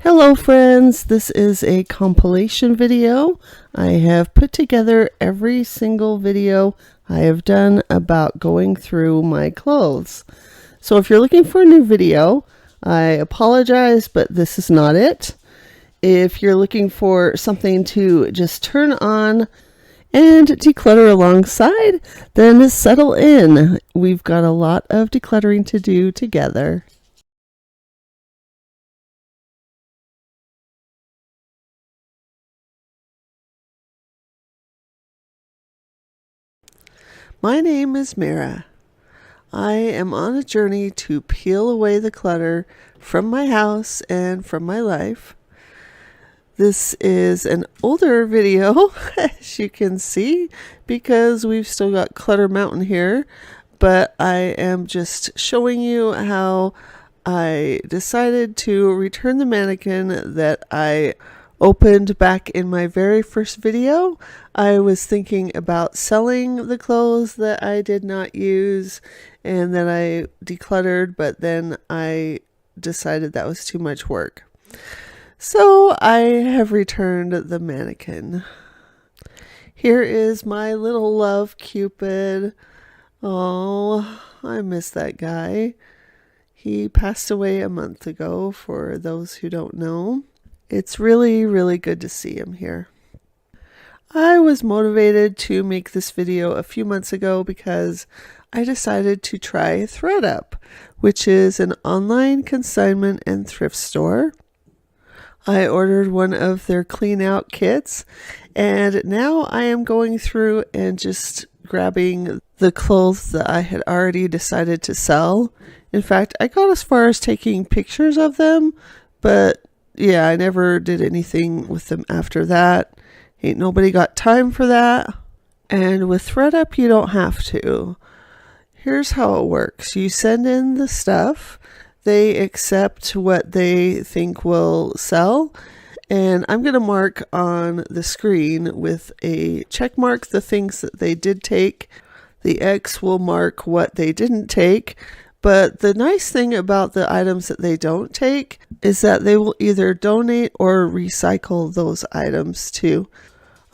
Hello friends, this is a compilation video. I have put together every single video I have done about going through my clothes. So if you're looking for a new video, I apologize, but this is not it. If you're looking for something to just turn on and declutter alongside, then settle in. We've got a lot of decluttering to do together. My name is Mara. I am on a journey to peel away the clutter from my house and from my life. This is an older video, as you can see, because we've still got Clutter Mountain here, but I am just showing you how I decided to return the mannequin that I opened back in my very first video. I was thinking about selling the clothes that I did not use and that I decluttered, but then I decided that was too much work. So I have returned the mannequin. Here is my little love Cupid. Oh, I miss that guy. He passed away a month ago, for those who don't know. It's really, really good to see him here. I was motivated to make this video a few months ago because I decided to try ThredUp, which is an online consignment and thrift store. I ordered one of their clean out kits, and now I am going through and just grabbing the clothes that I had already decided to sell. In fact, I got as far as taking pictures of them, but yeah, I never did anything with them after that. Ain't nobody got time for that. And with ThredUp, you don't have to. Here's how it works. You send in the stuff. They accept what they think will sell. And I'm going to mark on the screen with a check mark the things that they did take. The X will mark what they didn't take. But the nice thing about the items that they don't take is that they will either donate or recycle those items too.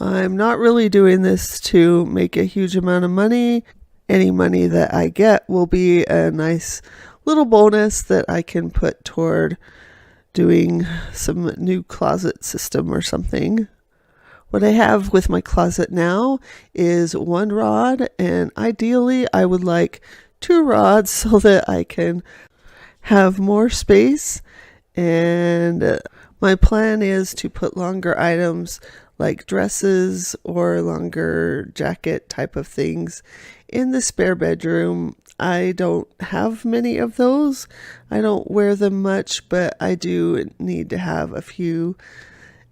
I'm not really doing this to make a huge amount of money. Any money that I get will be a nice little bonus that I can put toward doing some new closet system or something. What I have with my closet now is one rod, and ideally I would like 2 rods so that I can have more space. And my plan is to put longer items like dresses or longer jacket type of things in the spare bedroom. I don't have many of those. I don't wear them much, but I do need to have a few.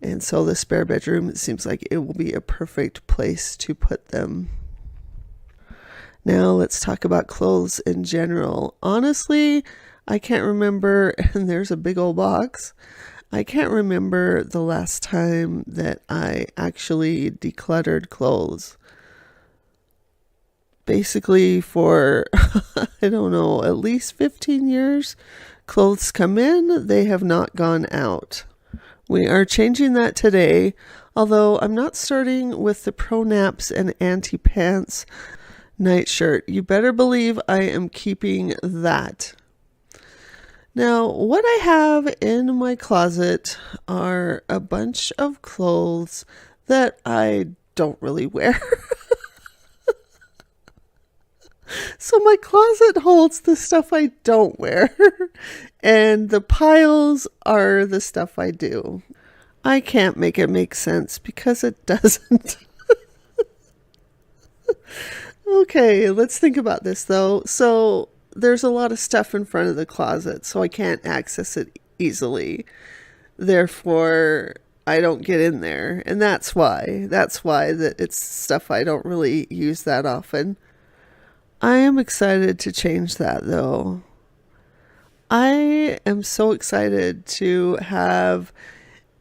And so the spare bedroom, it seems like it will be a perfect place to put them. Now let's talk about clothes in general. Honestly, I can't remember, and there's a big old box. I can't remember the last time that I actually decluttered clothes. Basically for, I don't know, at least 15 years, clothes come in, they have not gone out. We are changing that today, although I'm not starting with the pro naps and anti-pants nightshirt. You better believe I am keeping that. Now, what I have in my closet are a bunch of clothes that I don't really wear. So my closet holds the stuff I don't wear, and the piles are the stuff I do. I can't make it make sense because it doesn't. Okay, let's think about this though. So there's a lot of stuff in front of the closet, so I can't access it easily. Therefore, I don't get in there. And that's why that it's stuff I don't really use that often. I am excited to change that though. I am so excited to have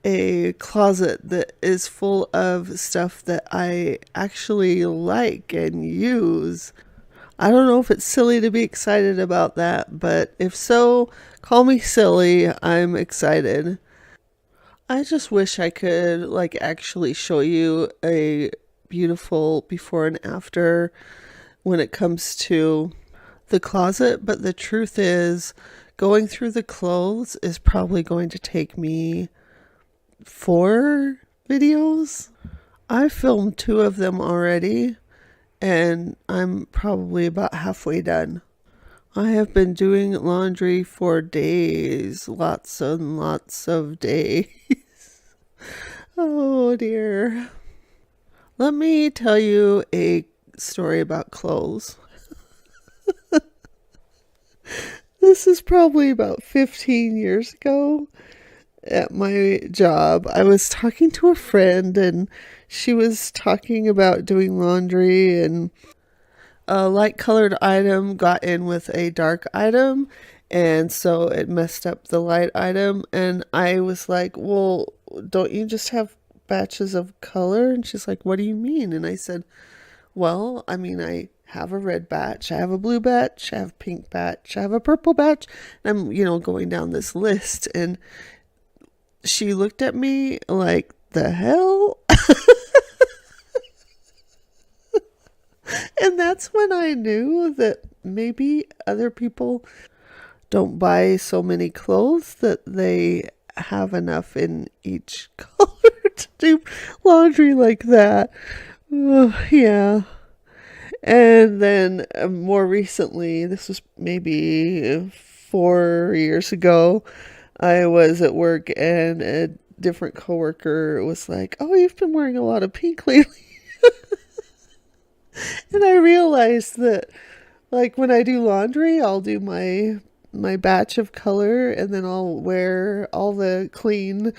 a closet that is full of stuff that I actually like and use. I don't know if it's silly to be excited about that, but if so, call me silly. I'm excited. I just wish I could like actually show you a beautiful before and after when it comes to the closet, but the truth is going through the clothes is probably going to take me 4 videos. I filmed 2 of them already, and I'm probably about halfway done. I have been doing laundry for days, lots and lots of days. Oh dear. Let me tell you a story about clothes. This is probably about 15 years ago at my job. I was talking to a friend and she was talking about doing laundry, and a light colored item got in with a dark item, and so it messed up the light item. And I was like, well, don't you just have batches of color? And she's like, what do you mean? And I said, well, I mean, I have a red batch, I have a blue batch, I have a pink batch, I have a purple batch. And I'm, going down this list. And she looked at me like, the hell? And that's when I knew that maybe other people don't buy so many clothes that they have enough in each color to do laundry like that. Yeah. And then more recently, this was maybe 4 years ago, I was at work and a different coworker was like, oh, you've been wearing a lot of pink lately. And I realized that, like, when I do laundry, I'll do my batch of color, and then I'll wear all the clean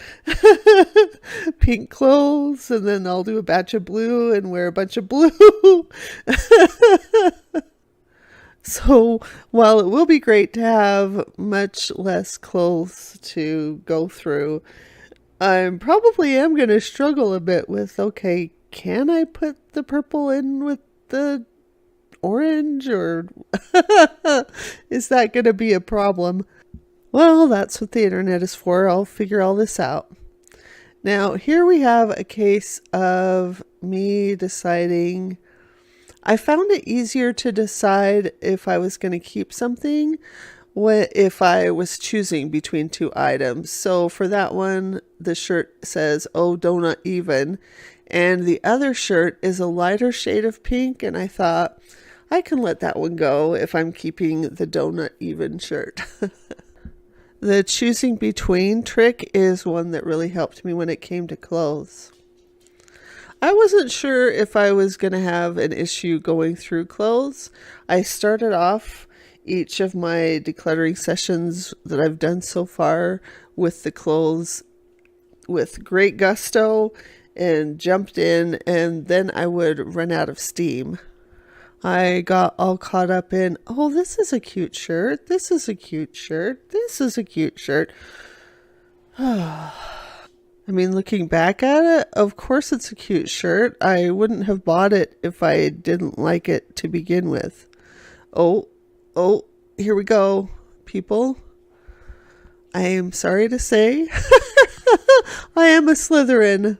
pink clothes, and then I'll do a batch of blue and wear a bunch of blue. So while it will be great to have much less clothes to go through, I probably am going to struggle a bit with, okay, can I put the purple in with the orange, or is that going to be a problem? Well, that's what the internet is for. I'll figure all this out. Now, here we have a case of me deciding. I found it easier to decide if I was going to keep something if I was choosing between 2 items. So for that one, the shirt says, oh, donut even. And the other shirt is a lighter shade of pink. And I thought, I can let that one go if I'm keeping the donut even shirt. The choosing between trick is one that really helped me when it came to clothes. I wasn't sure if I was going to have an issue going through clothes. I started off each of my decluttering sessions that I've done so far with the clothes with great gusto and jumped in, and then I would run out of steam. I got all caught up in, oh, this is a cute shirt. This is a cute shirt. This is a cute shirt. I mean, looking back at it, of course it's a cute shirt. I wouldn't have bought it if I didn't like it to begin with. Oh, here we go, people. I am sorry to say, I am a Slytherin.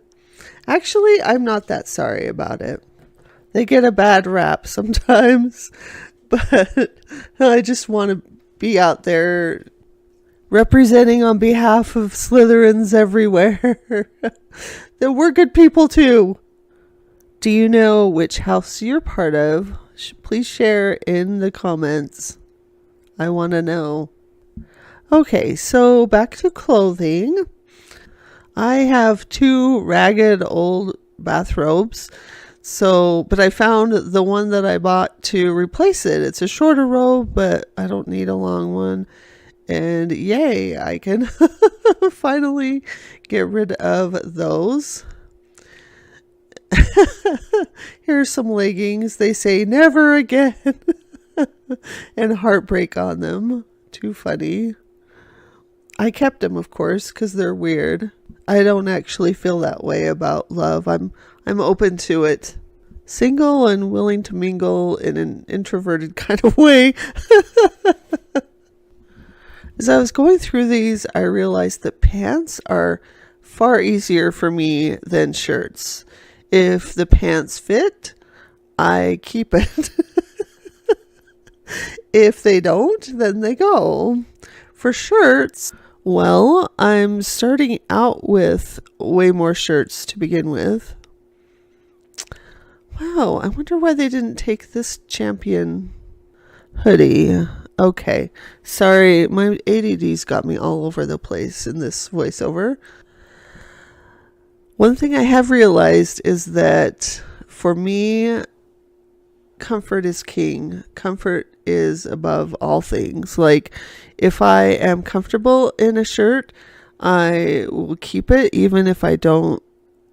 Actually, I'm not that sorry about it. They get a bad rap sometimes, but I just want to be out there representing on behalf of Slytherins everywhere that we're good people too. Do you know which house you're part of? Please share in the comments. I want to know. Okay, so back to clothing. I have 2 ragged old bathrobes. But I found the one that I bought to replace it. It's a shorter robe, but I don't need a long one. And yay, I can finally get rid of those. Here's some leggings. They say never again. And heartbreak on them. Too funny. I kept them, of course, because they're weird. I don't actually feel that way about love. I'm open to it. Single and willing to mingle in an introverted kind of way. As I was going through these, I realized that pants are far easier for me than shirts. If the pants fit, I keep it. If they don't, then they go. For shirts, well, I'm starting out with way more shirts to begin with. Wow, I wonder why they didn't take this Champion hoodie. Okay, sorry, my ADD's got me all over the place in this voiceover. One thing I have realized is that for me, comfort is king. Comfort is above all things. Like, if I am comfortable in a shirt, I will keep it even if I don't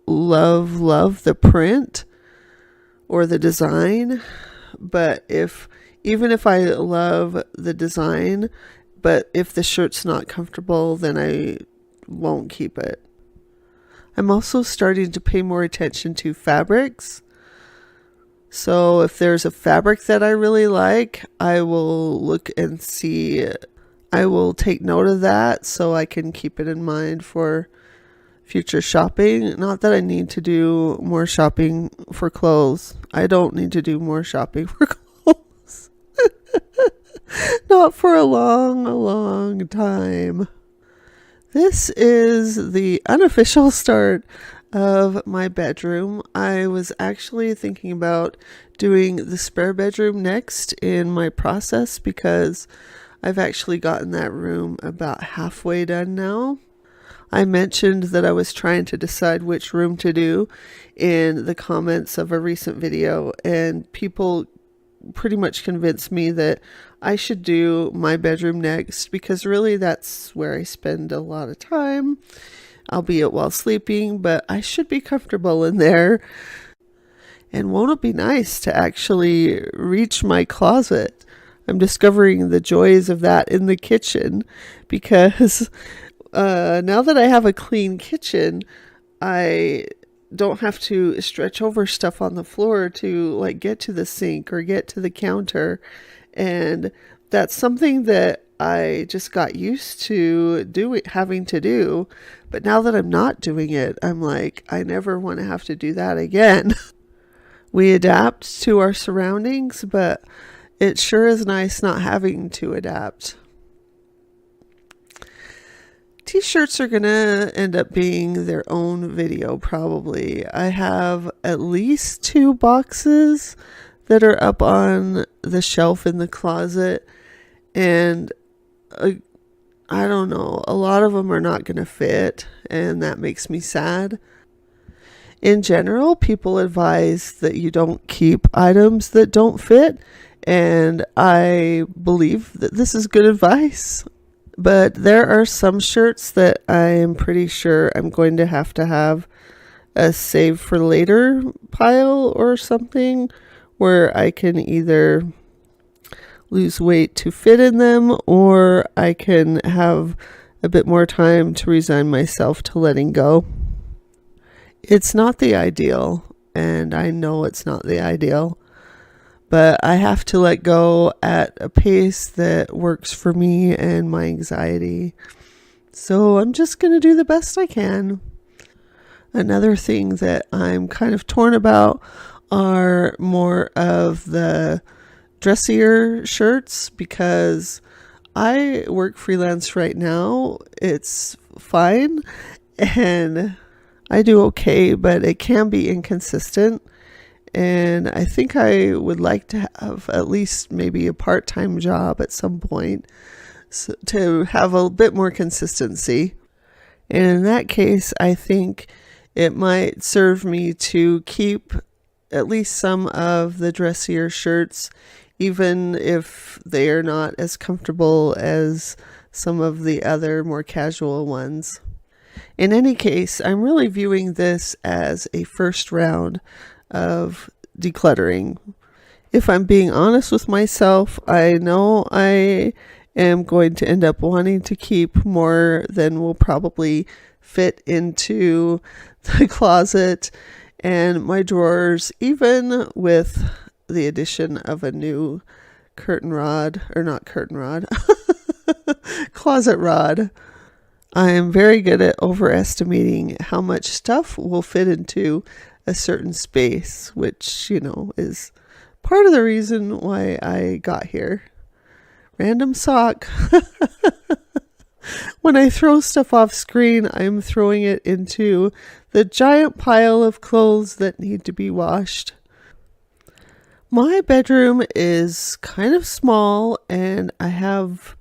love the print or the design. But even if I love the design, but if the shirt's not comfortable, then I won't keep it. I'm also starting to pay more attention to fabrics. So if there's a fabric that I really like, I will look and see. I will take note of that so I can keep it in mind for future shopping. Not that I need to do more shopping for clothes. I don't need to do more shopping for clothes. Not for a long time. This is the unofficial start of my bedroom. I was actually thinking about doing the spare bedroom next in my process because I've actually gotten that room about halfway done now. I mentioned that I was trying to decide which room to do in the comments of a recent video, and people pretty much convinced me that I should do my bedroom next because really that's where I spend a lot of time, albeit while sleeping, but I should be comfortable in there. And won't it be nice to actually reach my closet? I'm discovering the joys of that in the kitchen because now that I have a clean kitchen, I don't have to stretch over stuff on the floor to like get to the sink or get to the counter. And that's something that I just got used to having to do. But now that I'm not doing it, I'm like, I never want to have to do that again. We adapt to our surroundings, but it sure is nice not having to adapt. T-shirts are going to end up being their own video probably. I have at least 2 boxes that are up on the shelf in the closet, and I don't know, a lot of them are not going to fit, and that makes me sad. In general, people advise that you don't keep items that don't fit, and I believe that this is good advice. But there are some shirts that I am pretty sure I'm going to have a save for later pile or something where I can either lose weight to fit in them or I can have a bit more time to resign myself to letting go. It's not the ideal, and I know it's not the ideal, but I have to let go at a pace that works for me and my anxiety. So I'm just going to do the best I can. Another thing that I'm kind of torn about are more of the dressier shirts because I work freelance right now. It's fine and I do okay, but it can be inconsistent. And I think I would like to have at least maybe a part-time job at some point to have a bit more consistency. And in that case, I think it might serve me to keep at least some of the dressier shirts, even if they are not as comfortable as some of the other more casual ones. In any case, I'm really viewing this as a first round of decluttering. If I'm being honest with myself, I know I am going to end up wanting to keep more than will probably fit into the closet and my drawers, even with the addition of a new closet rod. I am very good at overestimating how much stuff will fit into a certain space, which, is part of the reason why I got here. Random sock. When I throw stuff off screen, I'm throwing it into the giant pile of clothes that need to be washed. My bedroom is kind of small, and I have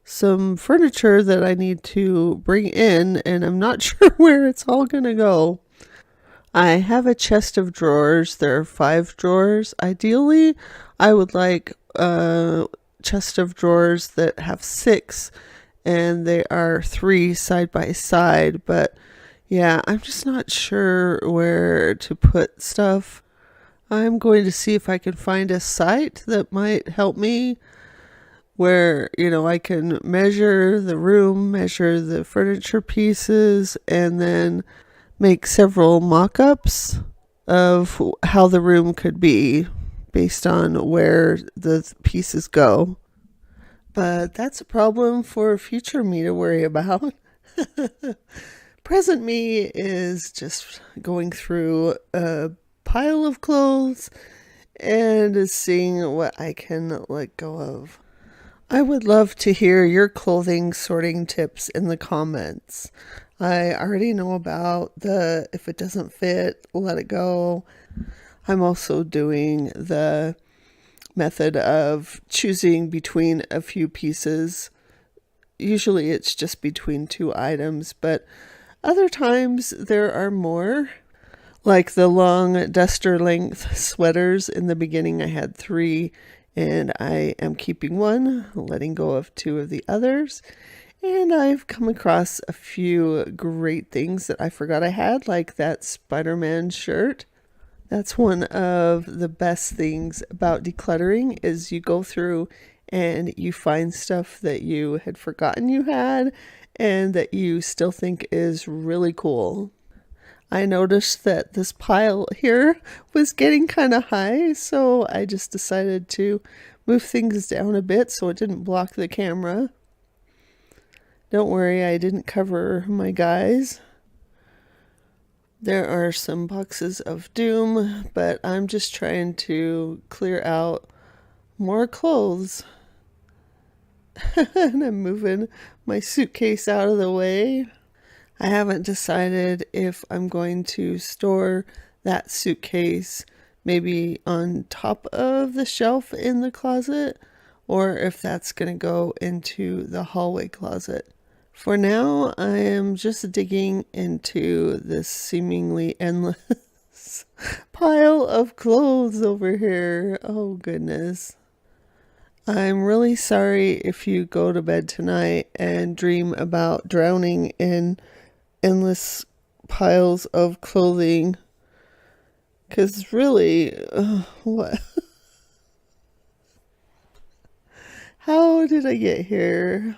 some furniture that I need to bring in, and I'm not sure where it's all going to go. I have a chest of drawers. There are 5 drawers. Ideally, I would like a chest of drawers that have 6, and they are 3 side by side. But yeah, I'm just not sure where to put stuff. I'm going to see if I can find a site that might help me where, I can measure the room, measure the furniture pieces, and then make several mock-ups of how the room could be based on where the pieces go. But that's a problem for future me to worry about. Present me is just going through a pile of clothes and seeing what I can let go of. I would love to hear your clothing sorting tips in the comments. I already know about the if it doesn't fit, let it go. I'm also doing the method of choosing between a few pieces. Usually it's just between 2 items, but other times there are more. Like the long duster length sweaters. In the beginning I had 3, and I am keeping 1, letting go of 2 of the others. And I've come across a few great things that I forgot I had, like that Spider-Man shirt. That's one of the best things about decluttering is you go through and you find stuff that you had forgotten you had and that you still think is really cool. I noticed that this pile here was getting kind of high, so I just decided to move things down a bit so it didn't block the camera. Don't worry, I didn't cover my guys. There are some boxes of doom, but I'm just trying to clear out more clothes. And I'm moving my suitcase out of the way. I haven't decided if I'm going to store that suitcase maybe on top of the shelf in the closet, or if that's going to go into the hallway closet. For now, I am just digging into this seemingly endless pile of clothes over here. Oh, goodness. I'm really sorry if you go to bed tonight and dream about drowning in endless piles of clothing. Because really, what? How did I get here?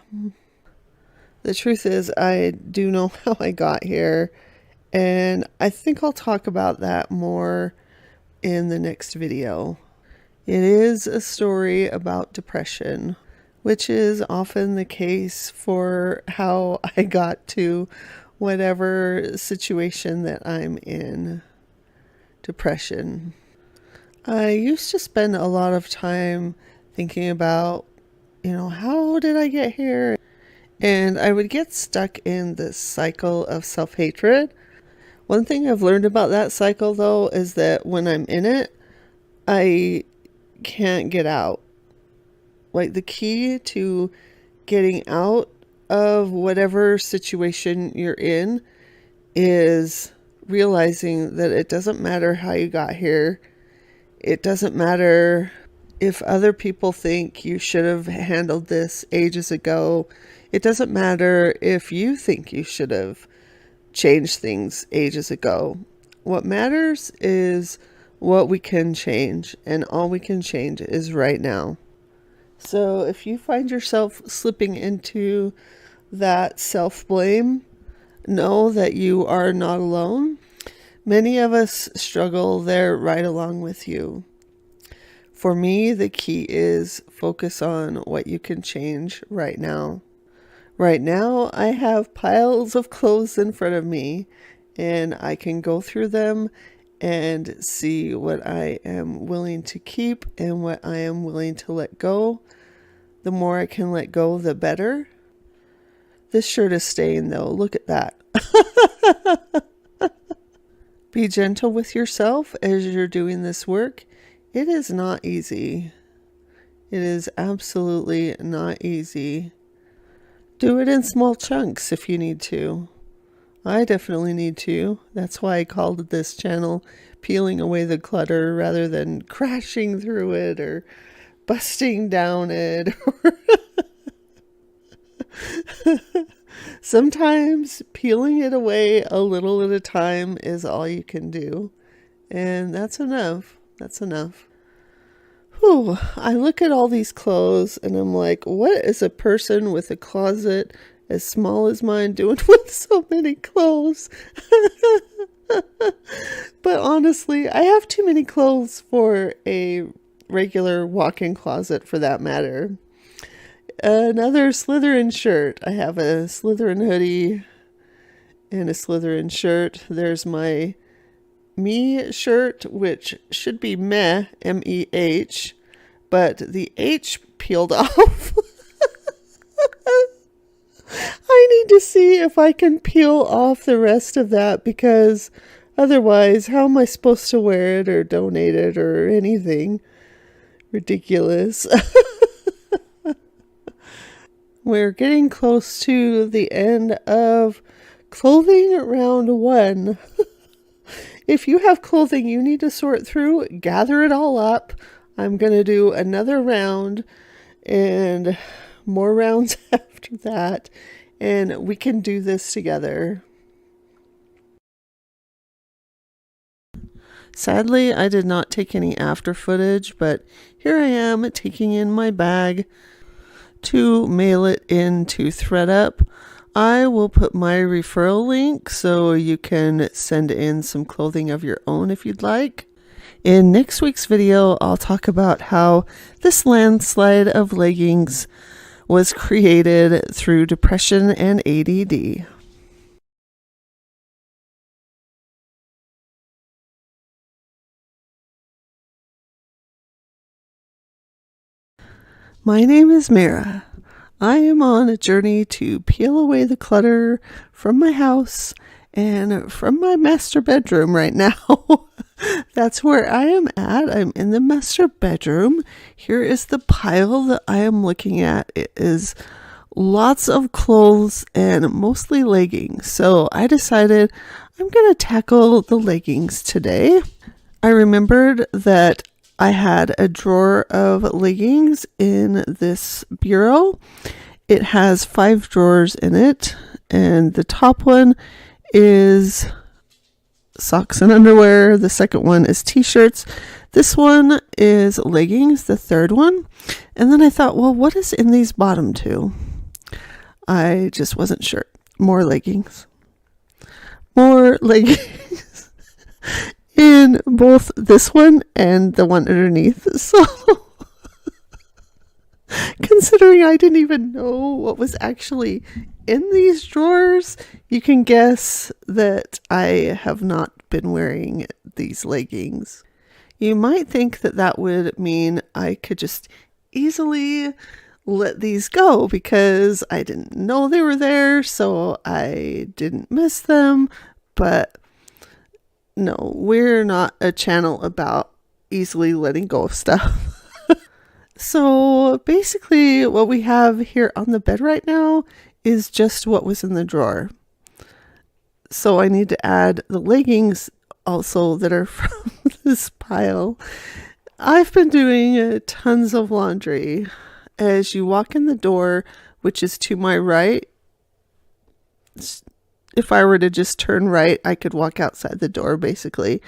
The truth is, I do know how I got here, and I think I'll talk about that more in the next video. It is a story about depression, which is often the case for how I got to whatever situation that I'm in. Depression. I used to spend a lot of time thinking about, how did I get here? And I would get stuck in this cycle of self-hatred. One thing I've learned about that cycle, though, is that when I'm in it, I can't get out. Like, the key to getting out of whatever situation you're in is realizing that it doesn't matter how you got here. It doesn't matter if other people think you should have handled this ages ago. It doesn't matter if you think you should have changed things ages ago. What matters is what we can change, and all we can change is right now. So if you find yourself slipping into that self-blame, know that you are not alone. Many of us struggle there right along with you. For me, the key is focus on what you can change right now. Right now, I have piles of clothes in front of me, and I can go through them and see what I am willing to keep and what I am willing to let go. The more I can let go, the better. This shirt is staying though. Look at that. Be gentle with yourself as you're doing this work. It is not easy. It is absolutely not easy. Do it in small chunks if you need to. I definitely need to. That's why I called this channel Peeling Away the Clutter rather than crashing through it or busting down it. Sometimes peeling it away a little at a time is all you can do. And that's enough. That's enough. Whew, I look at all these clothes and I'm like, what is a person with a closet as small as mine doing with so many clothes? But honestly, I have too many clothes for a regular walk-in closet for that matter. Another Slytherin shirt. I have a Slytherin hoodie and a Slytherin shirt. There's my me shirt, which should be meh, M-E-H, but the H peeled off. I need to see if I can peel off the rest of that, because otherwise, how am I supposed to wear it or donate it or anything? Ridiculous. We're getting close to the end of clothing round 1. If you have clothing you need to sort through, gather it all up. I'm going to do another round and more rounds after that, and we can do this together. Sadly, I did not take any after footage, but here I am taking in my bag to mail it in to ThreadUp. I will put my referral link so you can send in some clothing of your own if you'd like. In next week's video, I'll talk about how this landslide of leggings was created through depression and ADD. My name is Mara. I am on a journey to peel away the clutter from my house and from my master bedroom right now. That's where I am at. I'm in the master bedroom. Here is the pile that I am looking at. It is lots of clothes and mostly leggings. So I decided I'm going to tackle the leggings today. I remembered that I had a drawer of leggings in this bureau. It has 5 drawers in it, and the top one is socks and underwear. The second one is t-shirts. This one is leggings, the third one. And then I thought, well, what is in these bottom 2? I just wasn't sure. More leggings. More leggings. In both this one and the one underneath. So, considering I didn't even know what was actually in these drawers, you can guess that I have not been wearing these leggings. You might think that that would mean I could just easily let these go because I didn't know they were there, so I didn't miss them, but no, we're not a channel about easily letting go of stuff. So basically what we have here on the bed right now is just what was in the drawer. So I need to add the leggings also that are from this pile. I've been doing tons of laundry. As you walk in the door, which is to my right, if I were to just turn right, I could walk outside the door basically.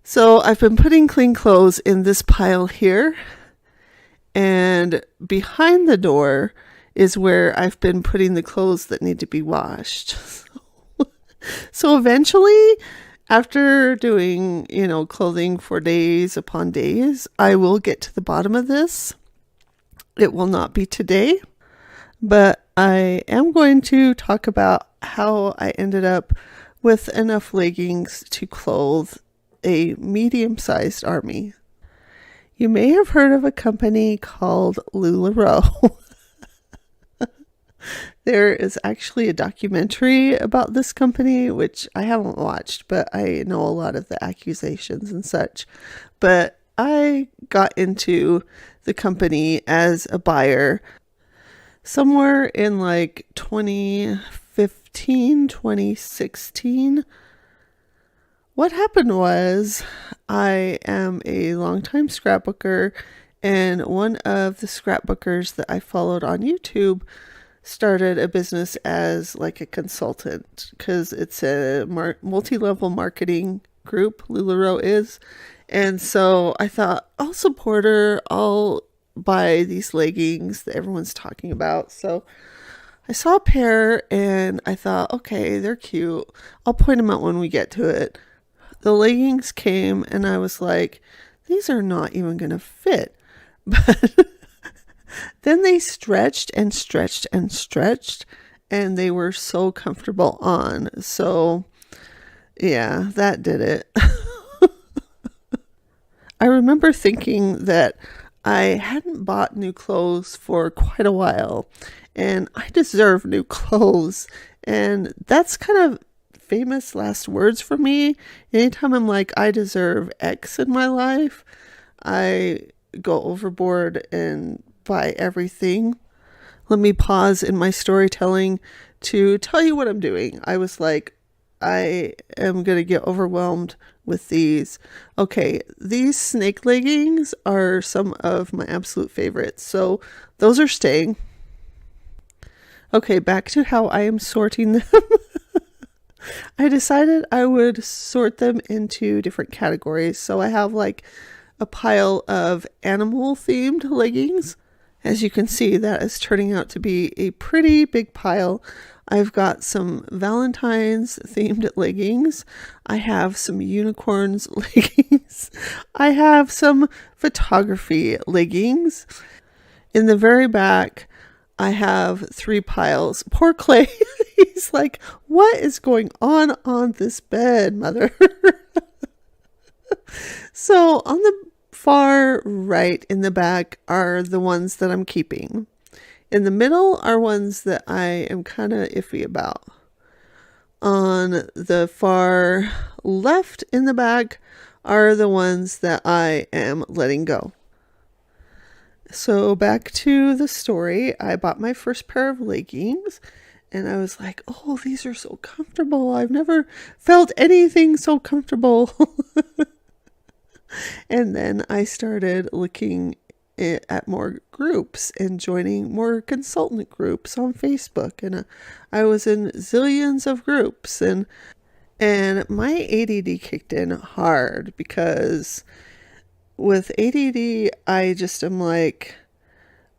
So I've been putting clean clothes in this pile here, and behind the door is where I've been putting the clothes that need to be washed. So eventually, after doing, clothing for days upon days, I will get to the bottom of this. It will not be today, but I am going to talk about how I ended up with enough leggings to clothe a medium-sized army. You may have heard of a company called LuLaRoe. There is actually a documentary about this company, which I haven't watched, but I know a lot of the accusations and such. But I got into the company as a buyer somewhere in like 2015, 2016. What happened was I am a longtime scrapbooker, and one of the scrapbookers that I followed on YouTube started a business as like a consultant because it's a multi-level marketing group, LuLaRoe is. And so I thought, I'll support her. I'll buy these leggings that everyone's talking about. So I saw a pair and I thought, okay, they're cute. I'll point them out when we get to it. The leggings came and I was like, these are not even going to fit. But then they stretched and stretched and stretched, and they were so comfortable on. So yeah, that did it. I remember thinking that I hadn't bought new clothes for quite a while, and I deserve new clothes. And that's kind of famous last words for me. Anytime I'm like, I deserve X in my life, I go overboard and buy everything. Let me pause in my storytelling to tell you what I'm doing. I was like, I am going to get overwhelmed with these. Okay, these snake leggings are some of my absolute favorites. So those are staying. Okay, back to how I am sorting them. I decided I would sort them into different categories. So I have like a pile of animal themed leggings. As you can see, that is turning out to be a pretty big pile. I've got some Valentine's themed leggings. I have some unicorns leggings. I have some photography leggings. In the very back, I have 3 piles. Poor Clay. He's like, what is going on this bed, mother? So on the far right in the back are the ones that I'm keeping. In the middle are ones that I am kind of iffy about. On the far left in the back are the ones that I am letting go. So back to the story. I bought my first pair of leggings and I was like, oh, these are so comfortable. I've never felt anything so comfortable. And then I started looking at more groups and joining more consultant groups on Facebook. And I was in zillions of groups, and my ADD kicked in hard because with ADD, I just am like,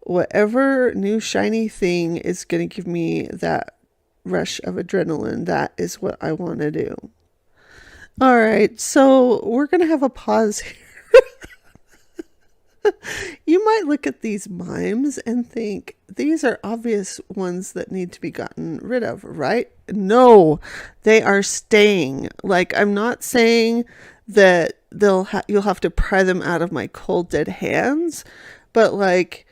whatever new shiny thing is going to give me that rush of adrenaline, that is what I want to do. All right, so we're going to have a pause here. You might look at these mimes and think these are obvious ones that need to be gotten rid of, right? No, they are staying. Like, I'm not saying that you'll have to pry them out of my cold dead hands, but like,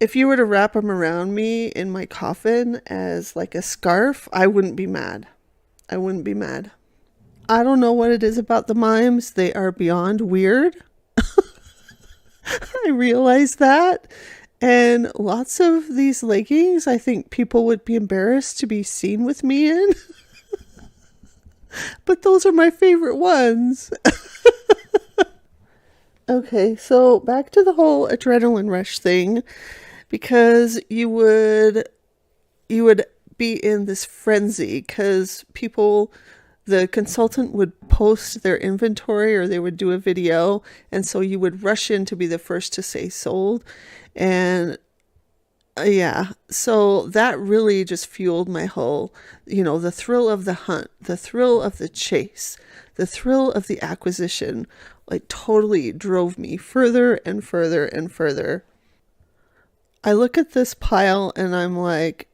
if you were to wrap them around me in my coffin as like a scarf, I wouldn't be mad. I wouldn't be mad. I don't know what it is about the mimes. They are beyond weird. I realize that. And lots of these leggings, I think people would be embarrassed to be seen with me in. But those are my favorite ones. Okay, so back to the whole adrenaline rush thing, because you would be in this frenzy because the consultant would post their inventory or they would do a video, and so you would rush in to be the first to say sold. And yeah, so that really just fueled my whole, the thrill of the hunt, the thrill of the chase, the thrill of the acquisition, like totally drove me further and further and further. I look at this pile and I'm like,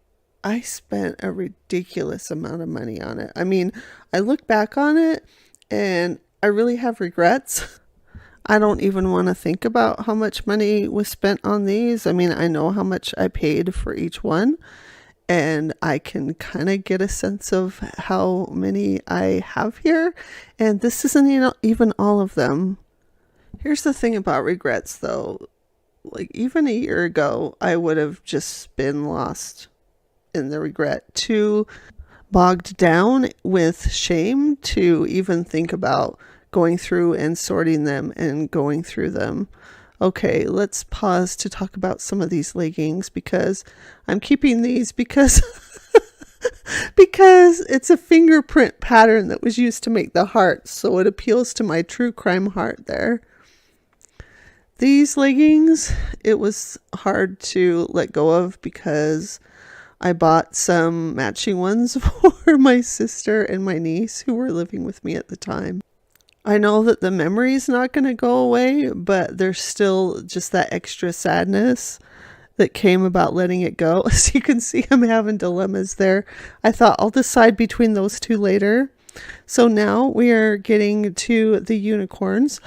I spent a ridiculous amount of money on it. I mean, I look back on it and I really have regrets. I don't even want to think about how much money was spent on these. I mean, I know how much I paid for each one, and I can kind of get a sense of how many I have here. And this isn't even all of them. Here's the thing about regrets, though. Like, even a year ago, I would have just been lost in the regret, too bogged down with shame to even think about going through and sorting them and going through them. Okay, let's pause to talk about some of these leggings, because I'm keeping these because because it's a fingerprint pattern that was used to make the heart, so it appeals to my true crime heart there. These leggings, it was hard to let go of because I bought some matching ones for my sister and my niece who were living with me at the time. I know that the memory's not going to go away, but there's still just that extra sadness that came about letting it go. As you can see, I'm having dilemmas there. I thought I'll decide between those two later. So now we are getting to the unicorns.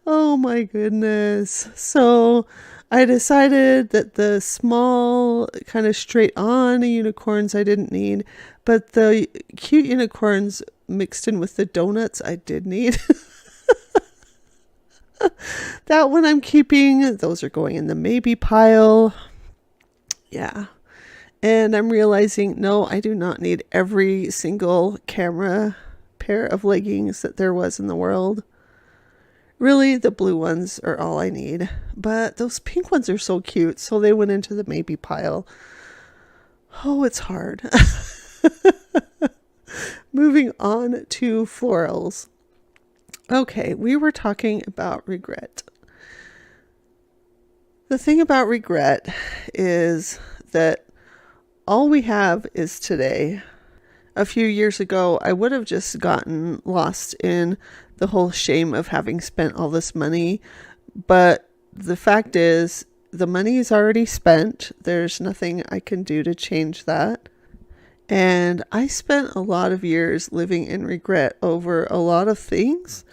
Oh my goodness. So I decided that the small kind of straight on unicorns I didn't need, but the cute unicorns mixed in with the donuts I did need. That one I'm keeping. Those are going in the maybe pile. Yeah. And I'm realizing, no, I do not need every single camera pair of leggings that there was in the world. Really, the blue ones are all I need. But those pink ones are so cute, so they went into the maybe pile. Oh, it's hard. Moving on to florals. Okay, we were talking about regret. The thing about regret is that all we have is today. A few years ago, I would have just gotten lost in the whole shame of having spent all this money. But the fact is, the money is already spent. There's nothing I can do to change that. And I spent a lot of years living in regret over a lot of things.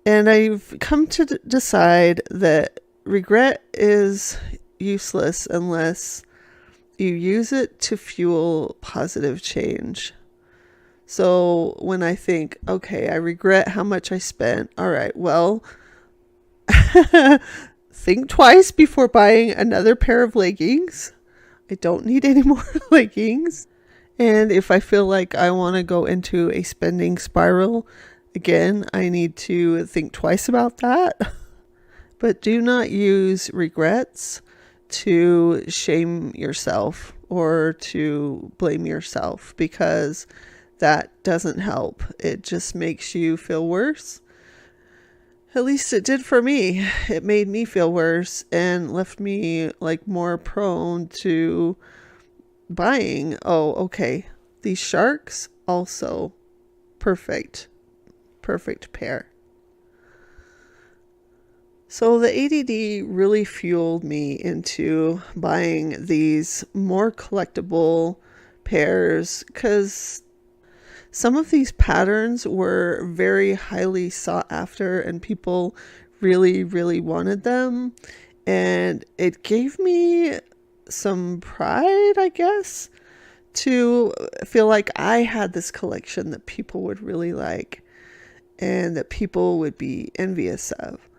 And I've come to decide that regret is useless unless you use it to fuel positive change. So when I think, okay, I regret how much I spent. All right, well, think twice before buying another pair of leggings. I don't need any more leggings. And if I feel like I want to go into a spending spiral, again, I need to think twice about that. But do not use regrets to shame yourself or to blame yourself, because that doesn't help. It just makes you feel worse. At least it did for me. It made me feel worse and left me like more prone to buying. Oh, okay. These sharks also perfect pair. So the ADD really fueled me into buying these more collectible pairs, because some of these patterns were very highly sought after and people really, really wanted them. And it gave me some pride, I guess, to feel like I had this collection that people would really like and that people would be envious of.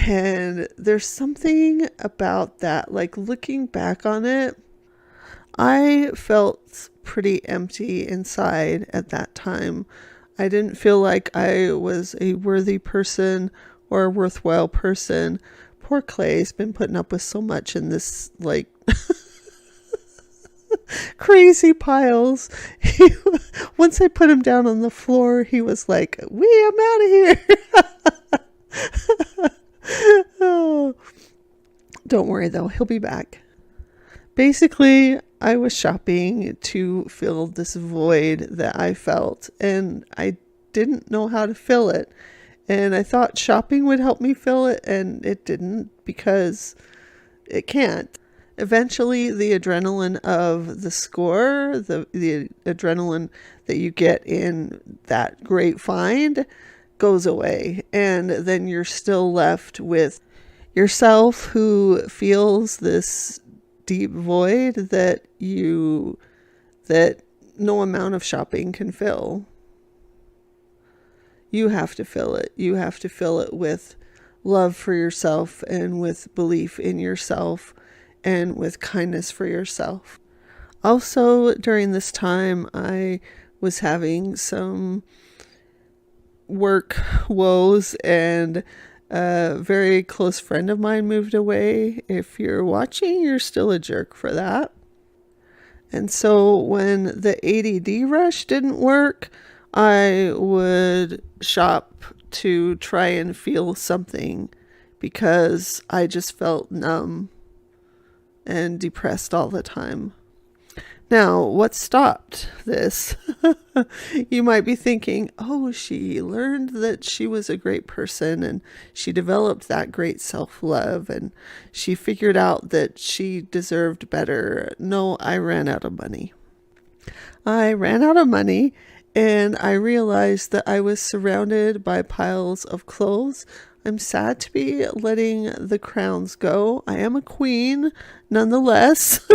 And there's something about that, like looking back on it, I felt pretty empty inside at that time. I didn't feel like I was a worthy person or a worthwhile person. Poor Clay's been putting up with so much in this, like, crazy piles. Once I put him down on the floor, he was like, I'm out of here. Oh, don't worry though, he'll be back. Basically, I was shopping to fill this void that I felt, and I didn't know how to fill it. And I thought shopping would help me fill it, and it didn't, because it can't. Eventually, the adrenaline of the score, the adrenaline that you get in that great find, goes away. And then you're still left with yourself, who feels this deep void that no amount of shopping can fill. You have to fill it. You have to fill it with love for yourself, and with belief in yourself, and with kindness for yourself. Also, during this time, I was having some work woes, and a very close friend of mine moved away. If you're watching, you're still a jerk for that. And so when the ADD rush didn't work, I would shop to try and feel something, because I just felt numb and depressed all the time. Now, what stopped this? You might be thinking, oh, she learned that she was a great person, and she developed that great self-love, and she figured out that she deserved better. No, I ran out of money. I ran out of money, and I realized that I was surrounded by piles of clothes. I'm sad to be letting the crowns go. I am a queen, nonetheless.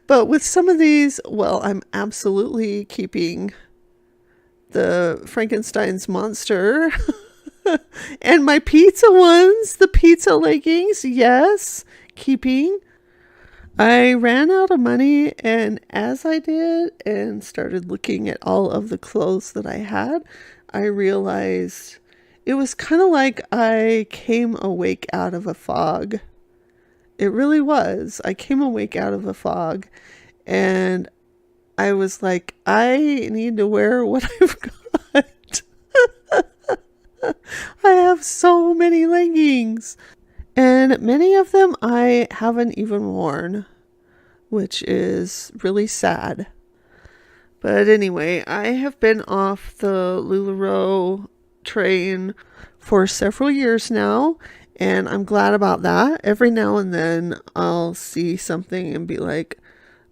But with some of these, well, I'm absolutely keeping the Frankenstein's monster and my pizza ones, the pizza leggings, yes, keeping. I ran out of money, and as I did and started looking at all of the clothes that I had, I realized it was kind of like I came awake out of a fog. It really was. I came awake out of a fog, and I was like, I need to wear what I've got. I have so many leggings, and many of them I haven't even worn, which is really sad. But anyway, I have been off the LuLaRoe train for several years now, and I'm glad about that. Every now and then I'll see something and be like,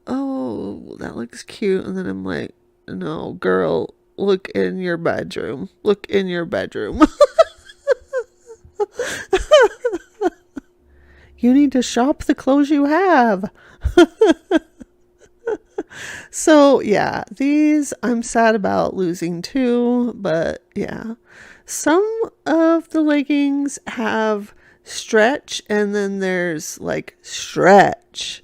oh, that looks cute. And then I'm like, no, girl, look in your bedroom. Look in your bedroom. You need to shop the clothes you have. So yeah, these I'm sad about losing too, but yeah. Some of the leggings have stretch, and then there's like stretch.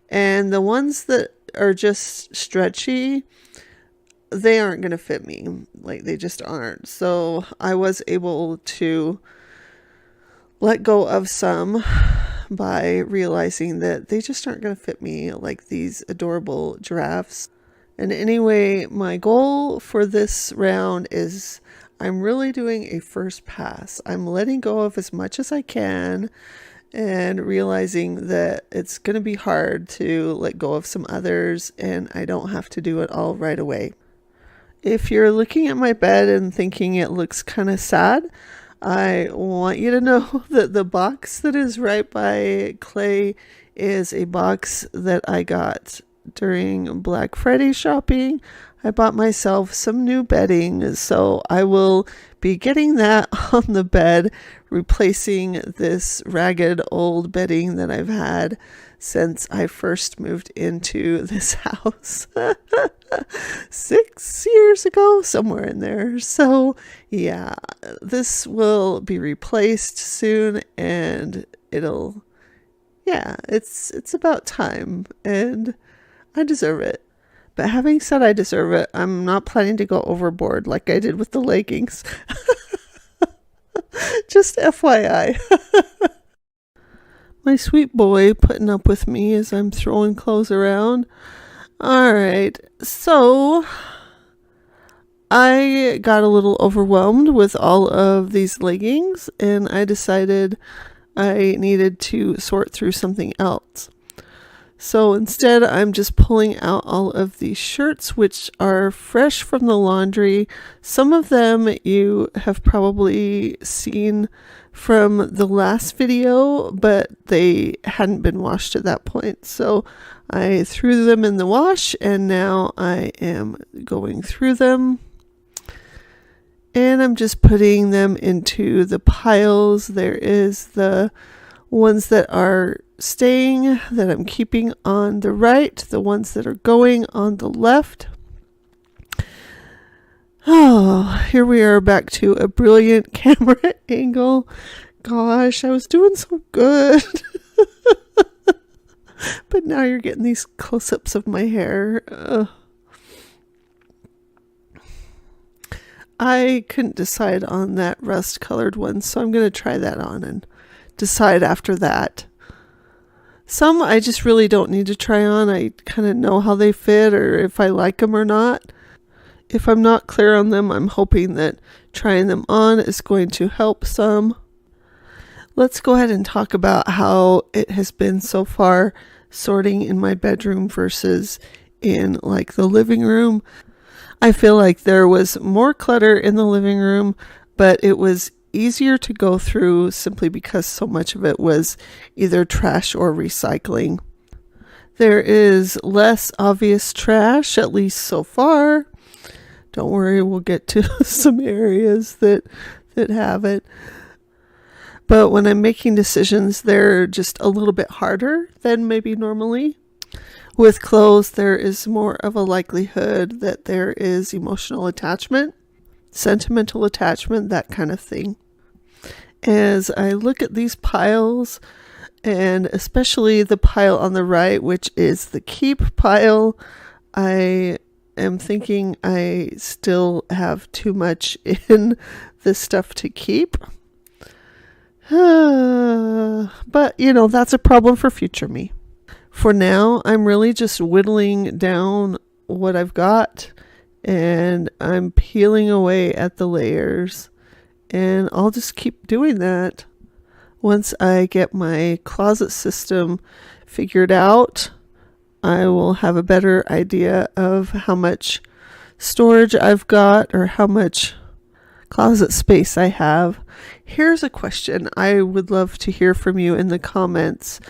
And the ones that are just stretchy, they aren't going to fit me. Like, they just aren't. So I was able to let go of some by realizing that they just aren't going to fit me, like these adorable giraffes. And anyway, my goal for this round is I'm really doing a first pass. I'm letting go of as much as I can, and realizing that it's going to be hard to let go of some others, and I don't have to do it all right away. If you're looking at my bed and thinking it looks kind of sad, I want you to know that the box that is right by Clay is a box that I got during Black Friday shopping. I bought myself some new bedding, so I will be getting that on the bed, replacing this ragged old bedding that I've had since I first moved into this house 6 years ago, somewhere in there. So yeah, this will be replaced soon, and it's about time, and I deserve it. But having said I deserve it, I'm not planning to go overboard like I did with the leggings. Just FYI. My sweet boy putting up with me as I'm throwing clothes around. All right, so I got a little overwhelmed with all of these leggings, and I decided I needed to sort through something else. So instead, I'm just pulling out all of these shirts, which are fresh from the laundry. Some of them you have probably seen from the last video, but they hadn't been washed at that point. So I threw them in the wash, and now I am going through them. And I'm just putting them into the piles. There is the ones that are staying that I'm keeping on the right, the ones that are going on the left. Oh, here we are back to a brilliant camera angle. Gosh, I was doing so good. But now you're getting these close-ups of my hair. I couldn't decide on that rust-colored one, so I'm going to try that on and decide after that. Some I just really don't need to try on. I kind of know how they fit or if I like them or not. If I'm not clear on them, I'm hoping that trying them on is going to help some. Let's go ahead and talk about how it has been so far sorting in my bedroom versus in like the living room. I feel like there was more clutter in the living room, but it was easier to go through simply because so much of it was either trash or recycling. There is less obvious trash, at least so far. Don't worry, we'll get to some areas that have it. But when I'm making decisions, they're just a little bit harder than maybe normally. With clothes, there is more of a likelihood that there is emotional attachment, sentimental attachment, that kind of thing. As I look at these piles, and especially the pile on the right, which is the keep pile, I am thinking I still have too much in this stuff to keep. But, that's a problem for future me. For now, I'm really just whittling down what I've got, and I'm peeling away at the layers, and I'll just keep doing that. Once I get my closet system figured out, I will have a better idea of how much storage I've got or how much closet space I have. Here's a question I would love to hear from you in the comments.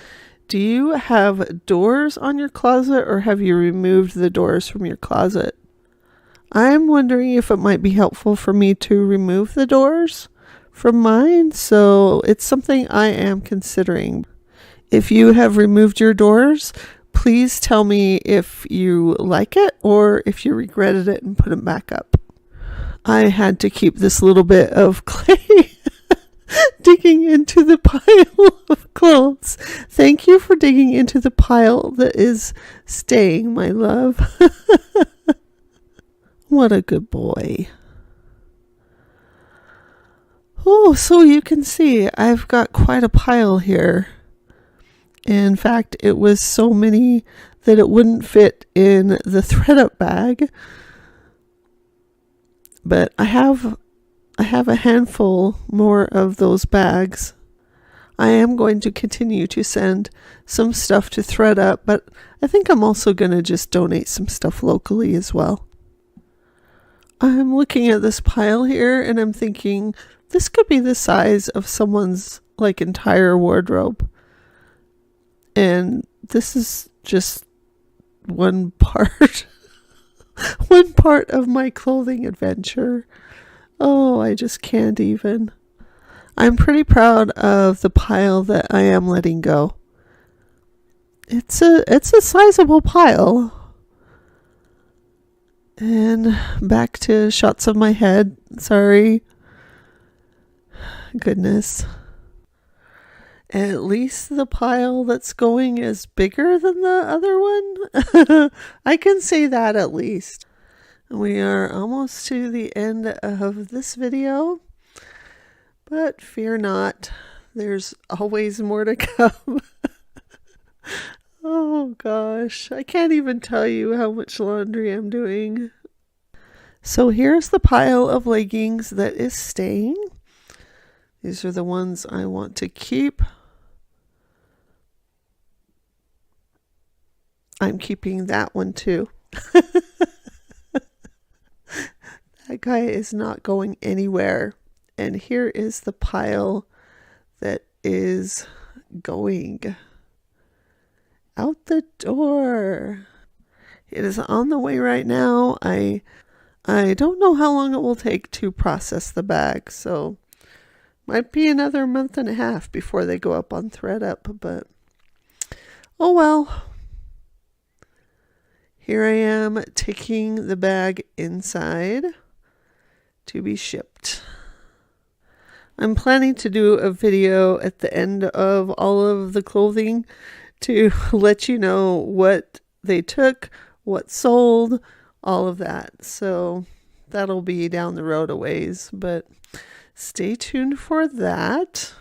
Do you have doors on your closet, or have you removed the doors from your closet? I'm wondering if it might be helpful for me to remove the doors from mine, so it's something I am considering. If you have removed your doors, please tell me if you like it or if you regretted it and put them back up. I had to keep this little bit of clay digging into the pile of clothes. Thank you for digging into the pile that is staying, my love. What a good boy. Oh, so you can see I've got quite a pile here. In fact, it was so many that it wouldn't fit in the thread-up bag. But I have a handful more of those bags. I am going to continue to send some stuff to thread-up, but I think I'm also going to just donate some stuff locally as well. I'm looking at this pile here and I'm thinking this could be the size of someone's entire wardrobe. And this is just one part of my clothing adventure. Oh, I just can't even. I'm pretty proud of the pile that I am letting go. It's a sizable pile. And back to shots of my head. Sorry. Goodness. At least the pile that's going is bigger than the other one. I can say that at least. We are almost to the end of this video. But fear not. There's always more to come. Oh gosh, I can't even tell you how much laundry I'm doing. So here's the pile of leggings that is staying. These are the ones I want to keep. I'm keeping that one too. That guy is not going anywhere. And here is the pile that is going out the door. It is on the way right now. I don't know how long it will take to process the bag, so might be another month and a half before they go up on ThreadUp, but oh well. Here I am taking the bag inside to be shipped. I'm planning to do a video at the end of all of the clothing to let you know what they took, what sold, all of that. So that'll be down the road a ways, but stay tuned for that.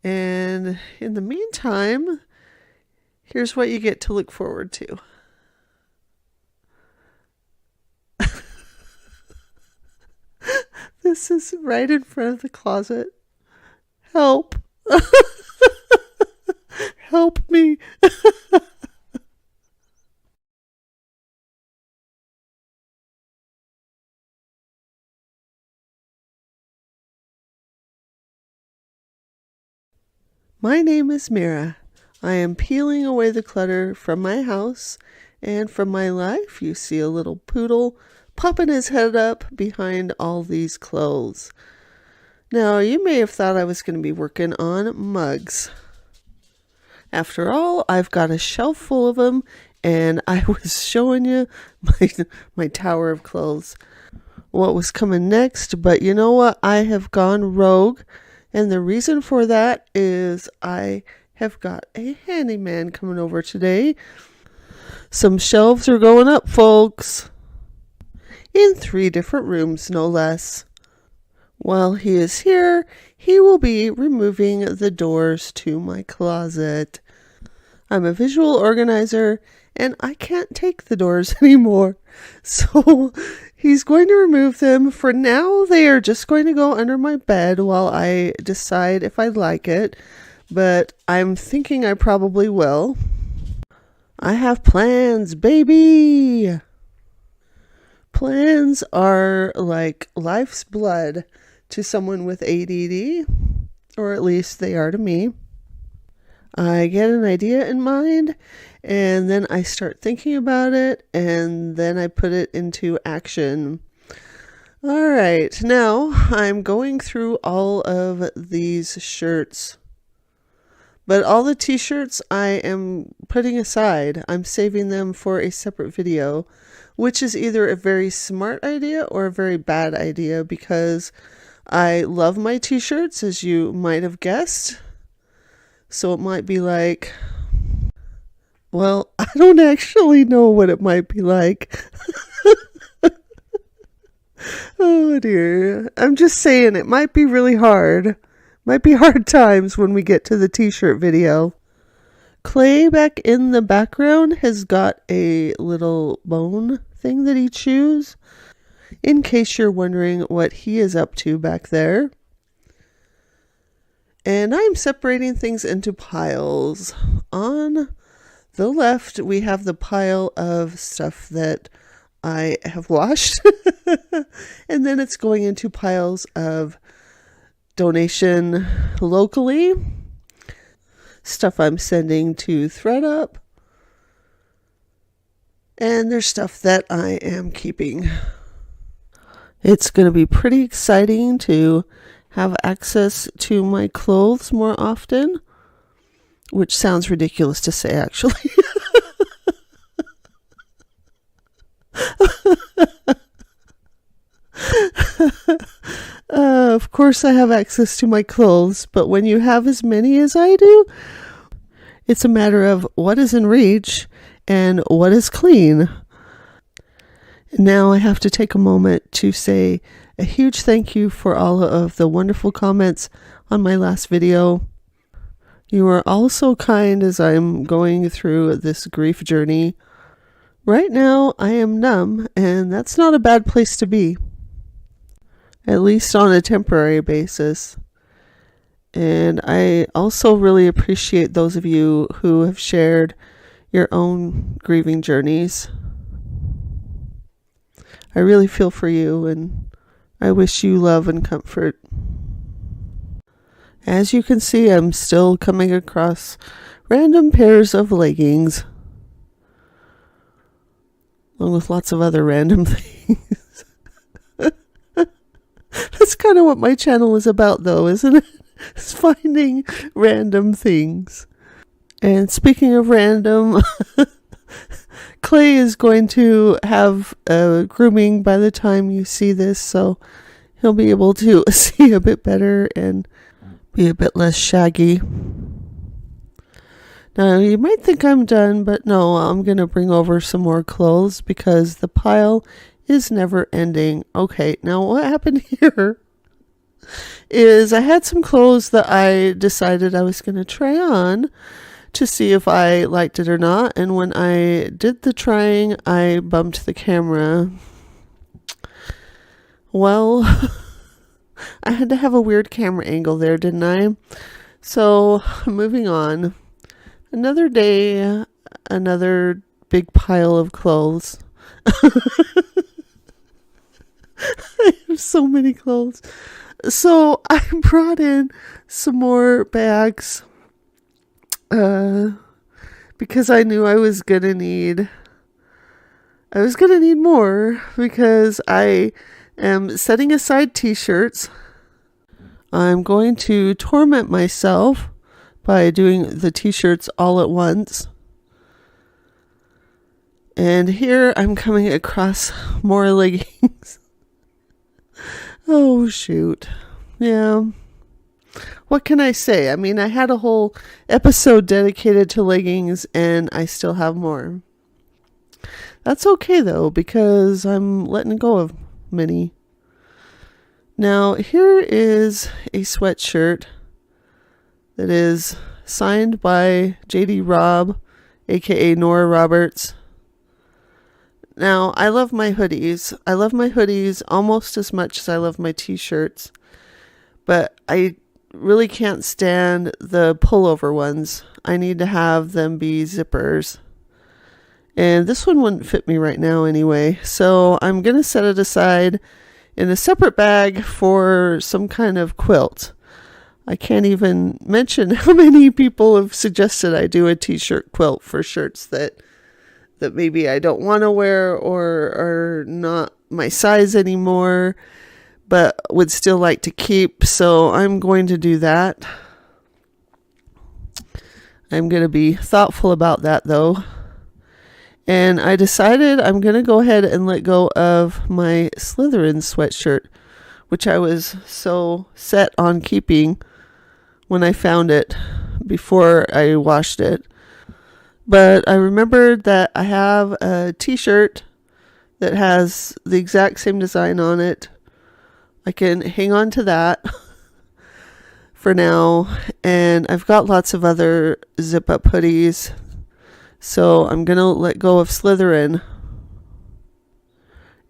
And in the meantime, here's what you get to look forward to. This is right in front of the closet. Help. Help me. My name is Mira. I am peeling away the clutter from my house and from my life. You see a little poodle popping his head up behind all these clothes. Now, you may have thought I was going to be working on mugs. After all, I've got a shelf full of them, and I was showing you my tower of clothes, what was coming next. But you know what? I have gone rogue, and the reason for that is I have got a handyman coming over today. Some shelves are going up, folks. In 3 different rooms, no less. While he is here, he will be removing the doors to my closet. I'm a visual organizer, and I can't take the doors anymore. So he's going to remove them. For now, they are just going to go under my bed while I decide if I like it. But I'm thinking I probably will. I have plans, baby! Plans are like life's blood to someone with ADD, or at least they are to me. I get an idea in mind, and then I start thinking about it, and then I put it into action. All right, now I'm going through all of these shirts, but all the t-shirts I am putting aside. I'm saving them for a separate video, which is either a very smart idea or a very bad idea, because I love my t-shirts, as you might have guessed. So it might be like, well, I don't actually know what it might be like. Oh dear. I'm just saying it might be really hard. Might be hard times when we get to the t-shirt video. Clay back in the background has got a little bone thing that he chews, in case you're wondering what he is up to back there. And I'm separating things into piles. On the left, we have the pile of stuff that I have washed. And then it's going into piles of donation locally, stuff I'm sending to ThreadUp, and there's stuff that I am keeping. It's going to be pretty exciting to have access to my clothes more often, which sounds ridiculous to say, actually. Of course I have access to my clothes, but when you have as many as I do, it's a matter of what is in reach and what is clean. Now I have to take a moment to say a huge thank you for all of the wonderful comments on my last video. You are all so kind as I'm going through this grief journey. Right now I am numb, and that's not a bad place to be. At least on a temporary basis. And I also really appreciate those of you who have shared your own grieving journeys. I really feel for you, and I wish you love and comfort. As you can see, I'm still coming across random pairs of leggings, along with lots of other random things. That's kind of what my channel is about, though, isn't it? It's finding random things. And speaking of random, Clay is going to have grooming by the time you see this, so he'll be able to see a bit better and be a bit less shaggy. Now, you might think I'm done, but no, I'm going to bring over some more clothes because the pile is never ending. Okay, now what happened here is I had some clothes that I decided I was going to try on to see if I liked it or not. And when I did the trying, I bumped the camera. Well, I had to have a weird camera angle there, didn't I? So, moving on. Another day, another big pile of clothes. I have so many clothes. So I brought in some more bags because I knew I was gonna need more because I am setting aside t-shirts. I'm going to torment myself by doing the t-shirts all at once. And here I'm coming across more leggings. Oh, shoot. Yeah. What can I say? I mean, I had a whole episode dedicated to leggings, and I still have more. That's okay, though, because I'm letting go of many. Now, here is a sweatshirt that is signed by JD Robb, aka Nora Roberts. Now, I love my hoodies. I love my hoodies almost as much as I love my t-shirts. But I really can't stand the pullover ones. I need to have them be zippers. And this one wouldn't fit me right now anyway. So I'm going to set it aside in a separate bag for some kind of quilt. I can't even mention how many people have suggested I do a t-shirt quilt for shirts that maybe I don't want to wear or are not my size anymore, but would still like to keep. So I'm going to do that. I'm going to be thoughtful about that, though. And I decided I'm going to go ahead and let go of my Slytherin sweatshirt, which I was so set on keeping when I found it before I washed it. But I remembered that I have a t-shirt that has the exact same design on it. I can hang on to that for now. And I've got lots of other zip-up hoodies. So I'm going to let go of Slytherin.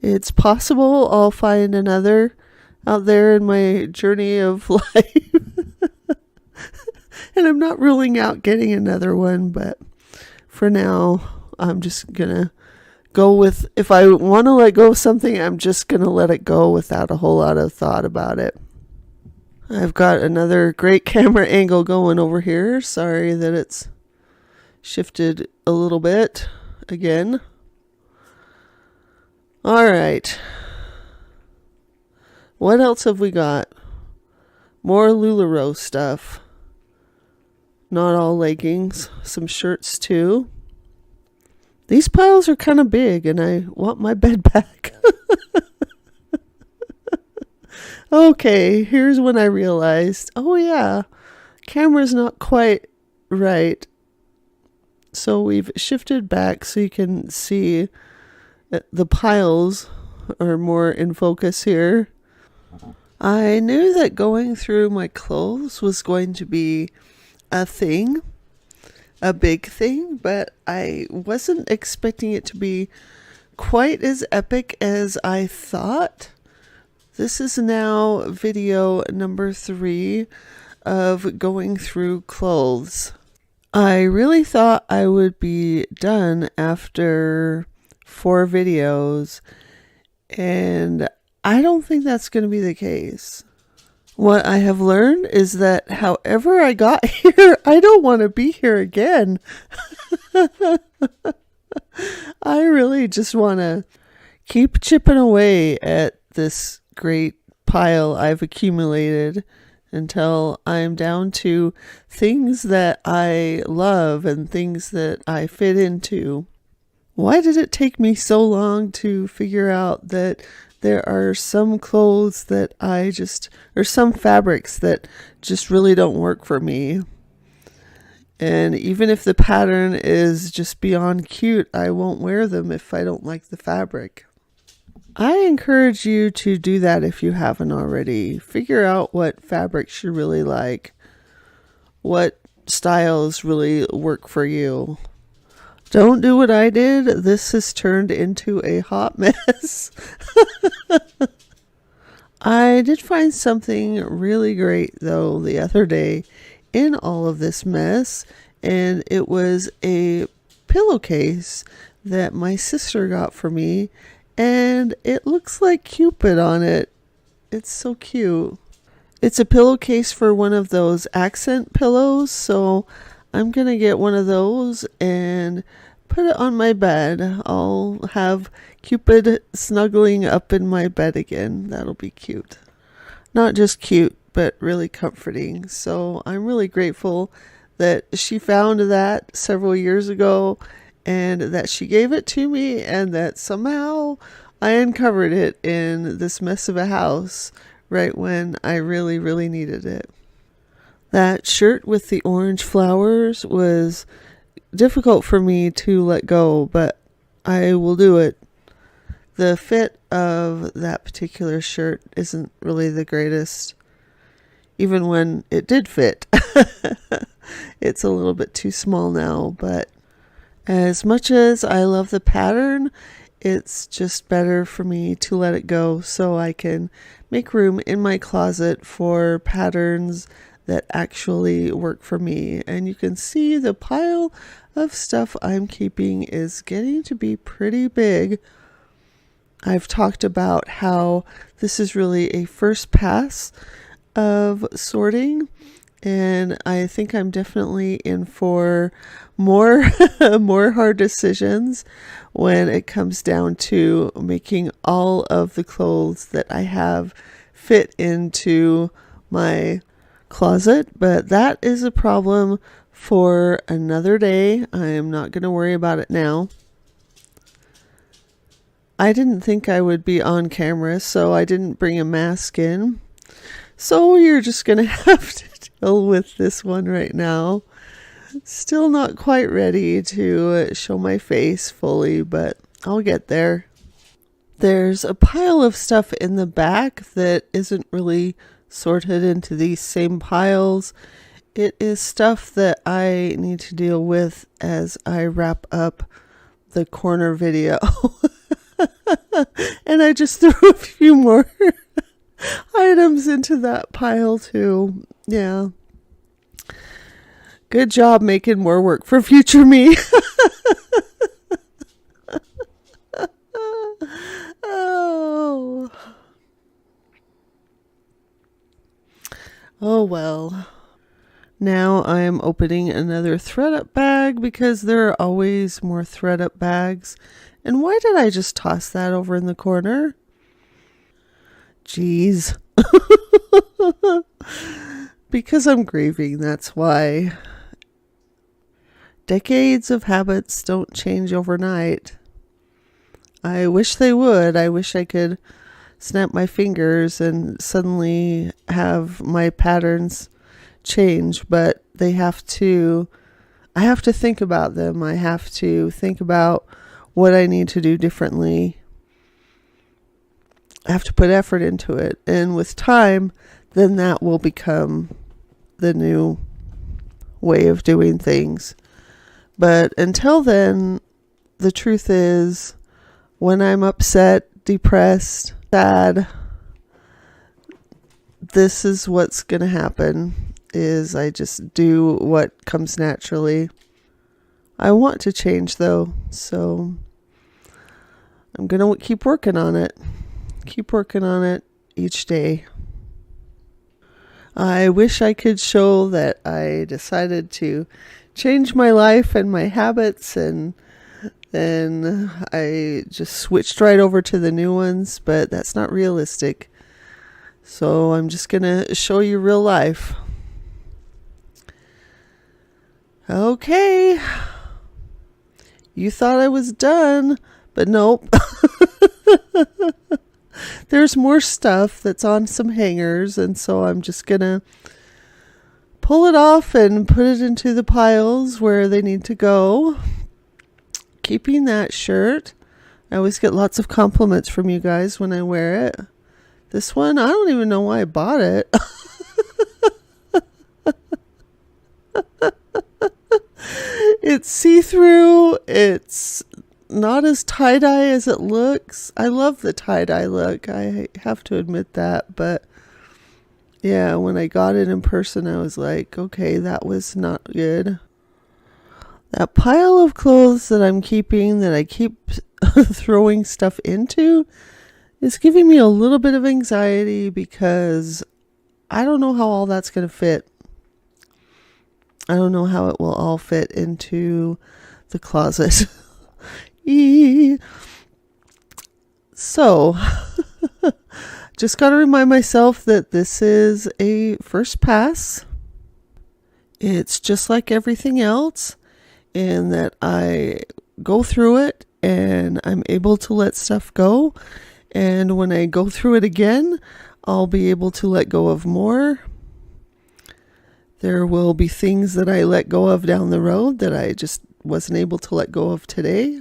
It's possible I'll find another out there in my journey of life. And I'm not ruling out getting another one, but for now, I'm just going to go with, if I want to let go of something, I'm just going to let it go without a whole lot of thought about it. I've got another great camera angle going over here. Sorry that it's shifted a little bit again. All right. What else have we got? More LuLaRoe stuff. Not all leggings, some shirts too. These piles are kind of big and I want my bed back. Okay, here's when I realized, oh yeah, camera's not quite right. So we've shifted back so you can see the piles are more in focus here. I knew that going through my clothes was going to be a thing, a big thing, but I wasn't expecting it to be quite as epic as I thought. This is now video number 3 of going through clothes. I really thought I would be done after 4 videos, and I don't think that's going to be the case. What I have learned is that however I got here, I don't want to be here again. I really just want to keep chipping away at this great pile I've accumulated until I'm down to things that I love and things that I fit into. Why did it take me so long to figure out that there are some clothes that or some fabrics that just really don't work for me? And even if the pattern is just beyond cute, I won't wear them if I don't like the fabric. I encourage you to do that if you haven't already. Figure out what fabrics you really like, what styles really work for you. Don't do what I did. This has turned into a hot mess. I did find something really great, though, the other day in all of this mess, and it was a pillowcase that my sister got for me, and it looks like Cupid on it. It's so cute. It's a pillowcase for one of those accent pillows, so I'm going to get one of those and put it on my bed. I'll have Cupid snuggling up in my bed again. That'll be cute. Not just cute, but really comforting. So I'm really grateful that she found that several years ago and that she gave it to me and that somehow I uncovered it in this mess of a house right when I really, really needed it. That shirt with the orange flowers was difficult for me to let go, but I will do it. The fit of that particular shirt isn't really the greatest, even when it did fit. It's a little bit too small now, but as much as I love the pattern, it's just better for me to let it go so I can make room in my closet for patterns that actually work for me. And you can see the pile of stuff I'm keeping is getting to be pretty big. I've talked about how this is really a first pass of sorting, and I think I'm definitely in for more more hard decisions when it comes down to making all of the clothes that I have fit into my closet. But that is a problem for another day. I'm not going to worry about it now. I didn't think I would be on camera, so I didn't bring a mask in. So you're just going to have to deal with this one right now. Still not quite ready to show my face fully, but I'll get there. There's a pile of stuff in the back that isn't really sorted into these same piles. It is stuff that I need to deal with as I wrap up the corner video. And I just threw a few more items into that pile too. Yeah. Good job making more work for future me. Oh. Oh well. Now I am opening another thread-up bag because there are always more thread-up bags. And why did I just toss that over in the corner? Jeez. Because I'm grieving, that's why. Decades of habits don't change overnight. I wish they would. I wish I could snap my fingers and suddenly have my patterns change, but I have to think about them. I have to think about what I need to do differently. I have to put effort into it. And with time, then that will become the new way of doing things. But until then, the truth is, when I'm upset, depressed, sad, this is what's going to happen. is I just do what comes naturally. I want to change though, so I'm going to keep working on it. Keep working on it each day. I wish I could show that I decided to change my life and my habits, and then I just switched right over to the new ones, but that's not realistic. So I'm just going to show you real life. Okay. You thought I was done, but nope. There's more stuff that's on some hangers, and so I'm just going to pull it off and put it into the piles where they need to go. Keeping that shirt. I always get lots of compliments from you guys when I wear it. This one, I don't even know why I bought it. It's see-through. It's not as tie-dye as it looks. I love the tie-dye look. I have to admit that. But yeah, when I got it in person, I was like, okay, that was not good. That pile of clothes that I'm keeping, that I keep throwing stuff into, is giving me a little bit of anxiety because I don't know how all that's going to fit. I don't know how it will all fit into the closet. So, just got to remind myself that this is a first pass. It's just like everything else, in that I go through it and I'm able to let stuff go. And when I go through it again, I'll be able to let go of more. There will be things that I let go of down the road that I just wasn't able to let go of today.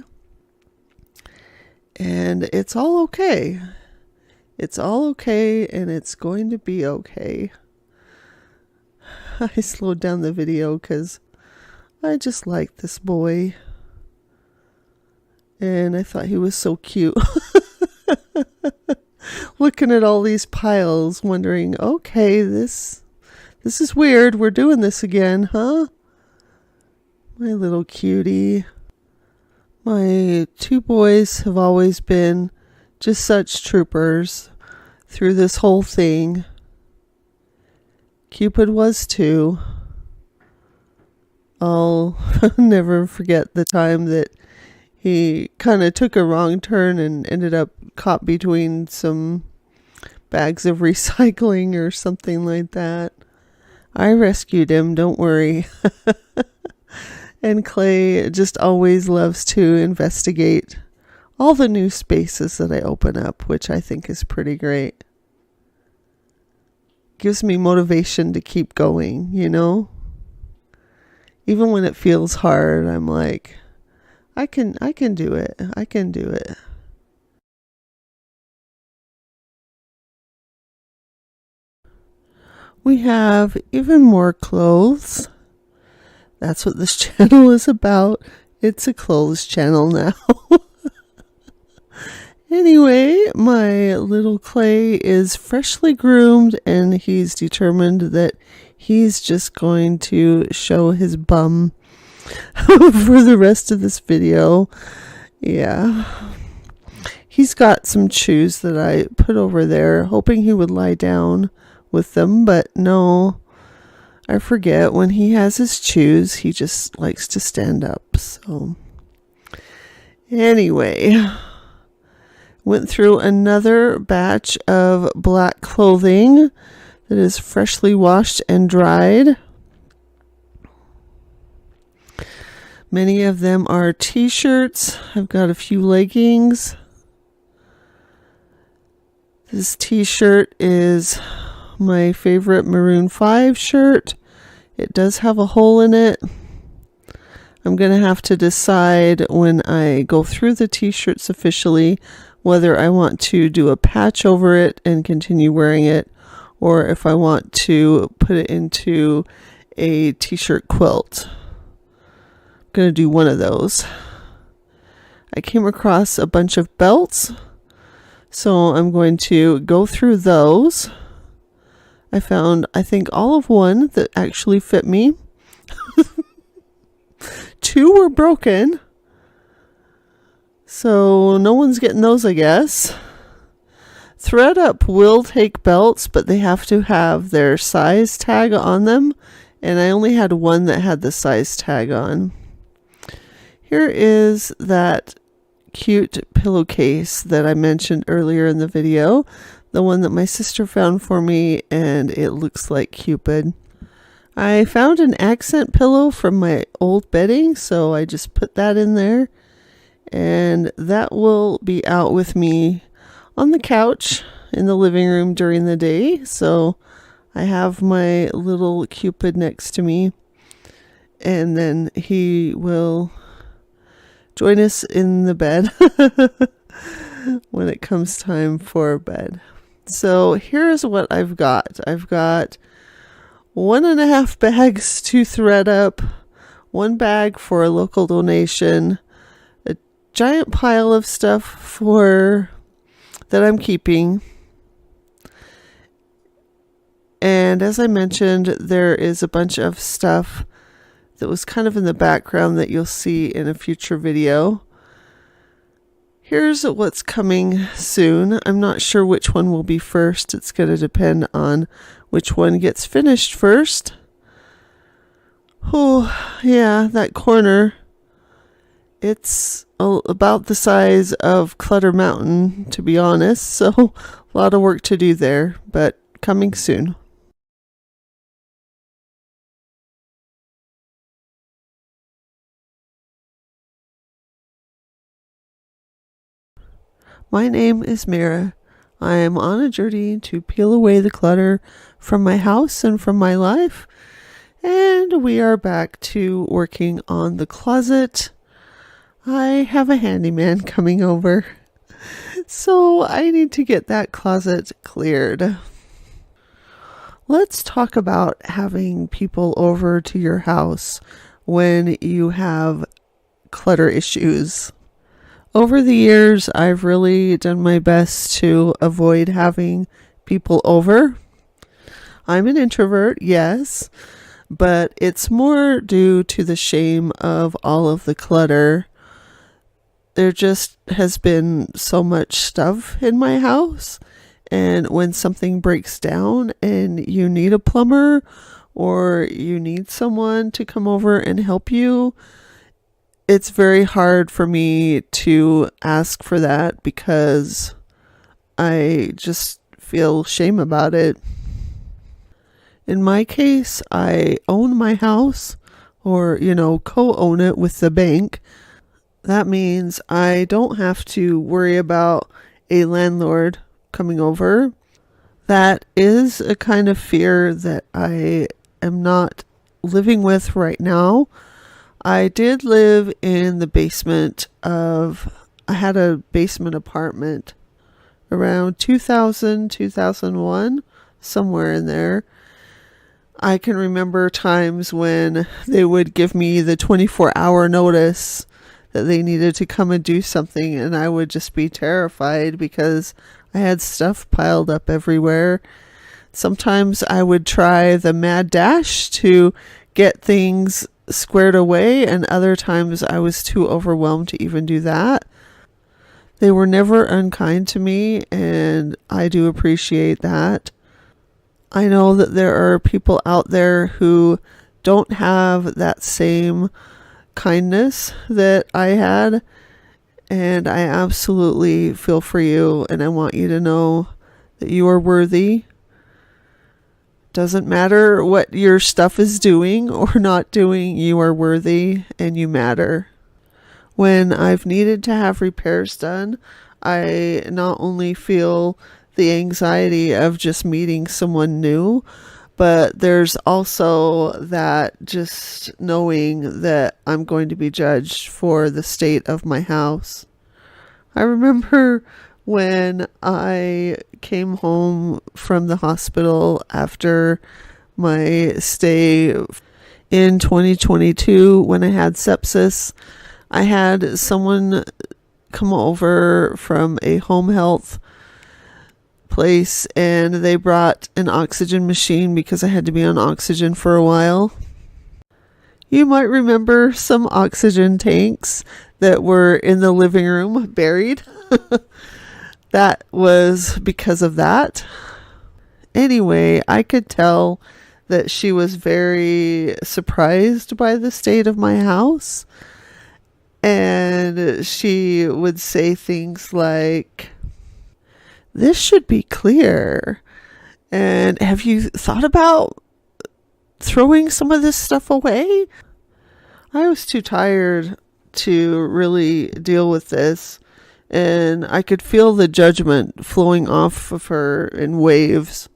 And it's all okay. It's all okay, and it's going to be okay. I slowed down the video because I just liked this boy. And I thought he was so cute. Looking at all these piles, wondering, okay, this is weird. We're doing this again, huh? My little cutie. My two boys have always been just such troopers through this whole thing. Cupid was too. I'll never forget the time that he kind of took a wrong turn and ended up caught between some bags of recycling or something like that. I rescued him, don't worry. And Clay just always loves to investigate all the new spaces that I open up, which I think is pretty great. Gives me motivation to keep going, you know? Even when it feels hard, I'm like, I can do it. I can do it. We have even more clothes. That's what this channel is about. It's a clothes channel now. Anyway, my little Clay is freshly groomed, and he's determined that he's just going to show his bum for the rest of this video. Yeah. He's got some shoes that I put over there, hoping he would lie down with them, but no, I forget. When he has his shoes, he just likes to stand up. So anyway, went through another batch of black clothing that is freshly washed and dried. Many of them are t-shirts. I've got a few leggings. This t-shirt is my favorite Maroon 5 shirt. It does have a hole in it. I'm going to have to decide when I go through the t-shirts officially whether I want to do a patch over it and continue wearing it, or if I want to put it into a t-shirt quilt. I'm going to do one of those. I came across a bunch of belts, so I'm going to go through those. I found, I think, all of one that actually fit me. 2 were broken, so no one's getting those, I guess. ThreadUp will take belts, but they have to have their size tag on them, and I only had one that had the size tag on. Here is that cute pillowcase that I mentioned earlier in the video, the one that my sister found for me, and it looks like Cupid. I found an accent pillow from my old bedding, so I just put that in there, and that will be out with me on the couch in the living room during the day. So I have my little Cupid next to me, and then he will join us in the bed when it comes time for bed. So here's what I've got. I've got 1.5 bags to ThreadUp, 1 bag for a local donation, a giant pile of stuff that I'm keeping. And as I mentioned, there is a bunch of stuff that was kind of in the background that you'll see in a future video. Here's what's coming soon. I'm not sure which one will be first. It's going to depend on which one gets finished first. Oh, yeah, that corner. It's about the size of Clutter Mountain, to be honest. So a lot of work to do there, but coming soon. My name is Mira. I am on a journey to peel away the clutter from my house and from my life. And we are back to working on the closet. I have a handyman coming over, so I need to get that closet cleared. Let's talk about having people over to your house when you have clutter issues. Over the years, I've really done my best to avoid having people over. I'm an introvert, yes, but it's more due to the shame of all of the clutter. There just has been so much stuff in my house, and when something breaks down and you need a plumber or you need someone to come over and help you, it's very hard for me to ask for that because I just feel shame about it. In my case, I own my house, or, co-own it with the bank. That means I don't have to worry about a landlord coming over. That is a kind of fear that I am not living with right now. I did live in the basement I had a basement apartment around 2000, 2001, somewhere in there. I can remember times when they would give me the 24-hour notice that they needed to come and do something, and I would just be terrified because I had stuff piled up everywhere. Sometimes I would try the mad dash to get things squared away, and other times I was too overwhelmed to even do that. They were never unkind to me, and I do appreciate that. I know that there are people out there who don't have that same kindness that I had, and I absolutely feel for you, and I want you to know that you are worthy. Doesn't matter what your stuff is doing or not doing, you are worthy and you matter. When I've needed to have repairs done, I not only feel the anxiety of just meeting someone new, but there's also that just knowing that I'm going to be judged for the state of my house. I remember when I came home from the hospital after my stay in 2022 when I had sepsis, I had someone come over from a home health place and they brought an oxygen machine because I had to be on oxygen for a while. You might remember some oxygen tanks that were in the living room buried. That was because of that. Anyway, I could tell that she was very surprised by the state of my house. And she would say things like, "This should be clear. And have you thought about throwing some of this stuff away?" I was too tired to really deal with this. And I could feel the judgment flowing off of her in waves.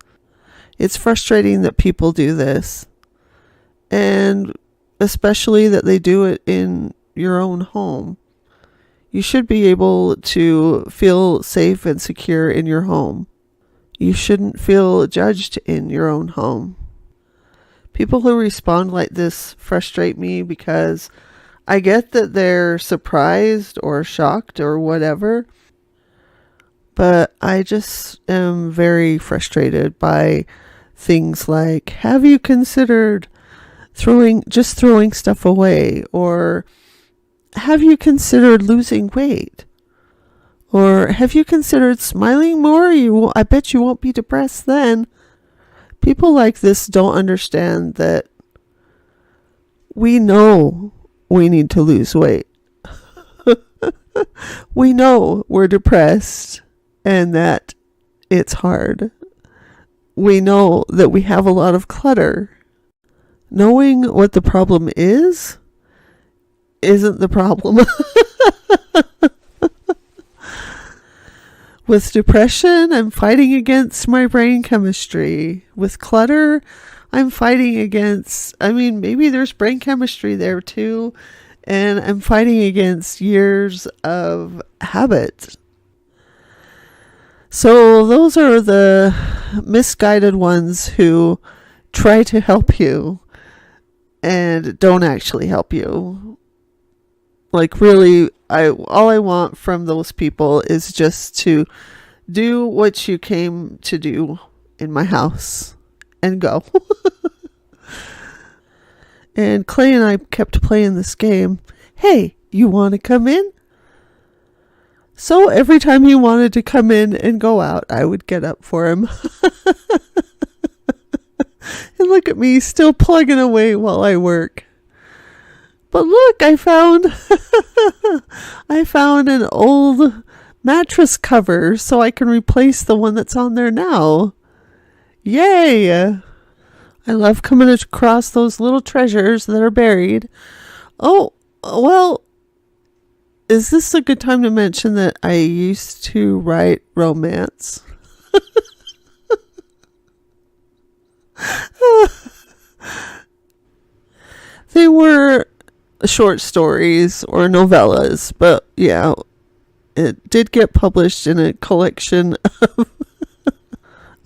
It's frustrating that people do this. And especially that they do it in your own home. You should be able to feel safe and secure in your home. You shouldn't feel judged in your own home. People who respond like this frustrate me because I get that they're surprised or shocked or whatever, but I just am very frustrated by things like, have you considered throwing stuff away? Or have you considered losing weight? Or have you considered smiling more? I bet you won't be depressed then. People like this don't understand that we know we need to lose weight. We know we're depressed and that it's hard. We know that we have a lot of clutter. Knowing what the problem isn't the problem. With depression, I'm fighting against my brain chemistry. With clutter, I'm fighting against, maybe there's brain chemistry there too. And I'm fighting against years of habit. So those are the misguided ones who try to help you and don't actually help you. Like really, all I want from those people is just to do what you came to do in my house and go. And Clay and I kept playing this game. Hey, you want to come in? So every time he wanted to come in and go out, I would get up for him. And look at me still plugging away while I work. But look, I found an old mattress cover so I can replace the one that's on there now. Yay! I love coming across those little treasures that are buried. Oh, well, is this a good time to mention that I used to write romance? They were short stories or novellas, but yeah, it did get published in a collection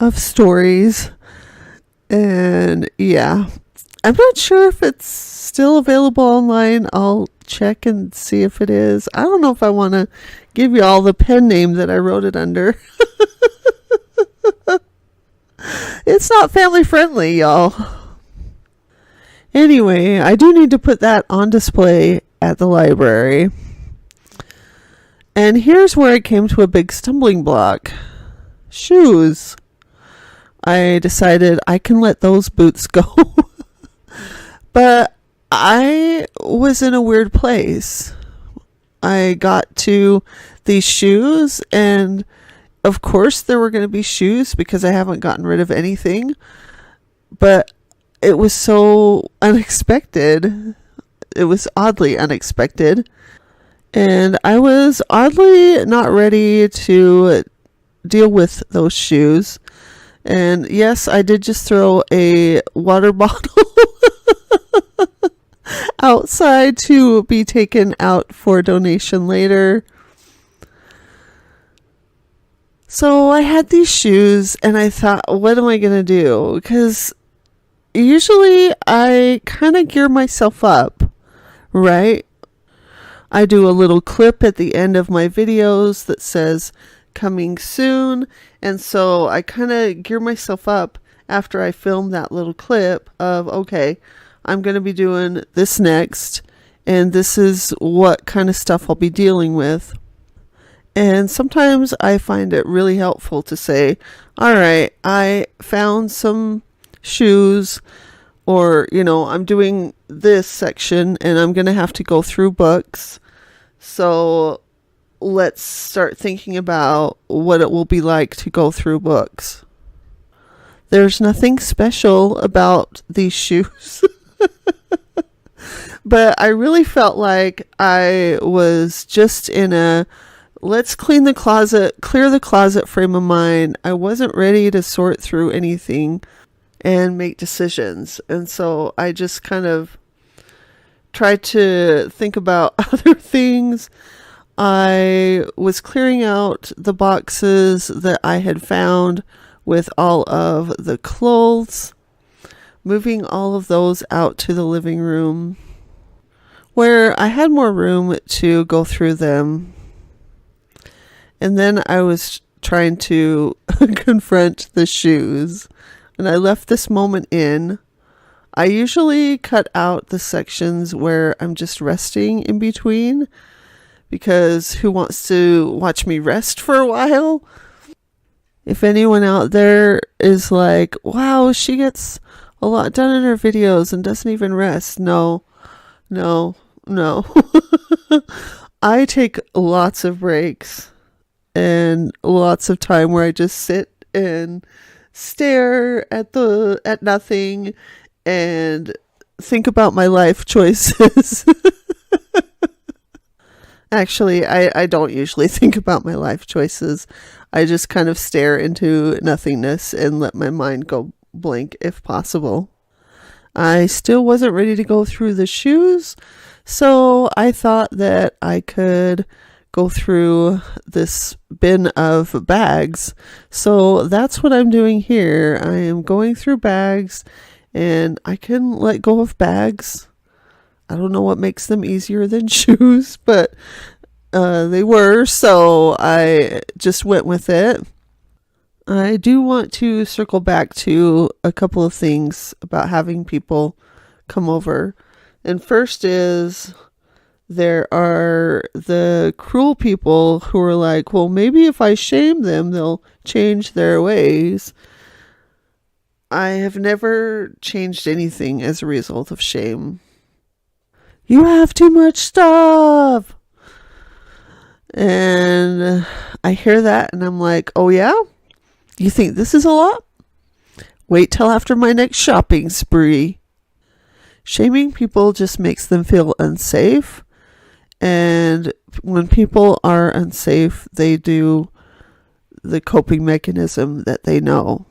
of stories. And yeah, I'm not sure if it's still available online. I'll check and see if it is. I don't know if I want to give you all the pen name that I wrote it under. It's not family friendly, y'all. Anyway, I do need to put that on display at the library. And here's where I came to a big stumbling block. Shoes. I decided I can let those boots go. But I was in a weird place. I got to these shoes, and of course there were going to be shoes because I haven't gotten rid of anything. But it was so unexpected. It was oddly unexpected. And I was oddly not ready to deal with those shoes. And yes, I did just throw a water bottle outside to be taken out for donation later. So I had these shoes and I thought, what am I going to do? Because usually I kind of gear myself up, right? I do a little clip at the end of my videos that says, coming soon. And so I kind of gear myself up after I film that little clip of, okay, I'm going to be doing this next, and this is what kind of stuff I'll be dealing with. And sometimes I find it really helpful to say, all right, I found some shoes, or, I'm doing this section and I'm going to have to go through books. So let's start thinking about what it will be like to go through books. There's nothing special about these shoes. But I really felt like I was just in a let's clear the closet frame of mind. I wasn't ready to sort through anything and make decisions. And so I just kind of tried to think about other things. I was clearing out the boxes that I had found with all of the clothes, moving all of those out to the living room where I had more room to go through them. And then I was trying to confront the shoes, and I left this moment in. I usually cut out the sections where I'm just resting in between, because who wants to watch me rest for a while? If anyone out there is like, wow, she gets a lot done in her videos and doesn't even rest. No. I take lots of breaks and lots of time where I just sit and stare at nothing and think about my life choices. Actually, I don't usually think about my life choices. I just kind of stare into nothingness and let my mind go blank if possible. I still wasn't ready to go through the shoes, so I thought that I could go through this bin of bags. So that's what I'm doing here. I am going through bags, and I can let go of bags. I don't know what makes them easier than shoes, but they were, so I just went with it. I do want to circle back to a couple of things about having people come over. And first is, there are the cruel people who are like, well, maybe if I shame them, they'll change their ways. I have never changed anything as a result of shame. You have too much stuff. And I hear that and I'm like, oh yeah? You think this is a lot? Wait till after my next shopping spree. Shaming people just makes them feel unsafe. And when people are unsafe, they do the coping mechanism that they know.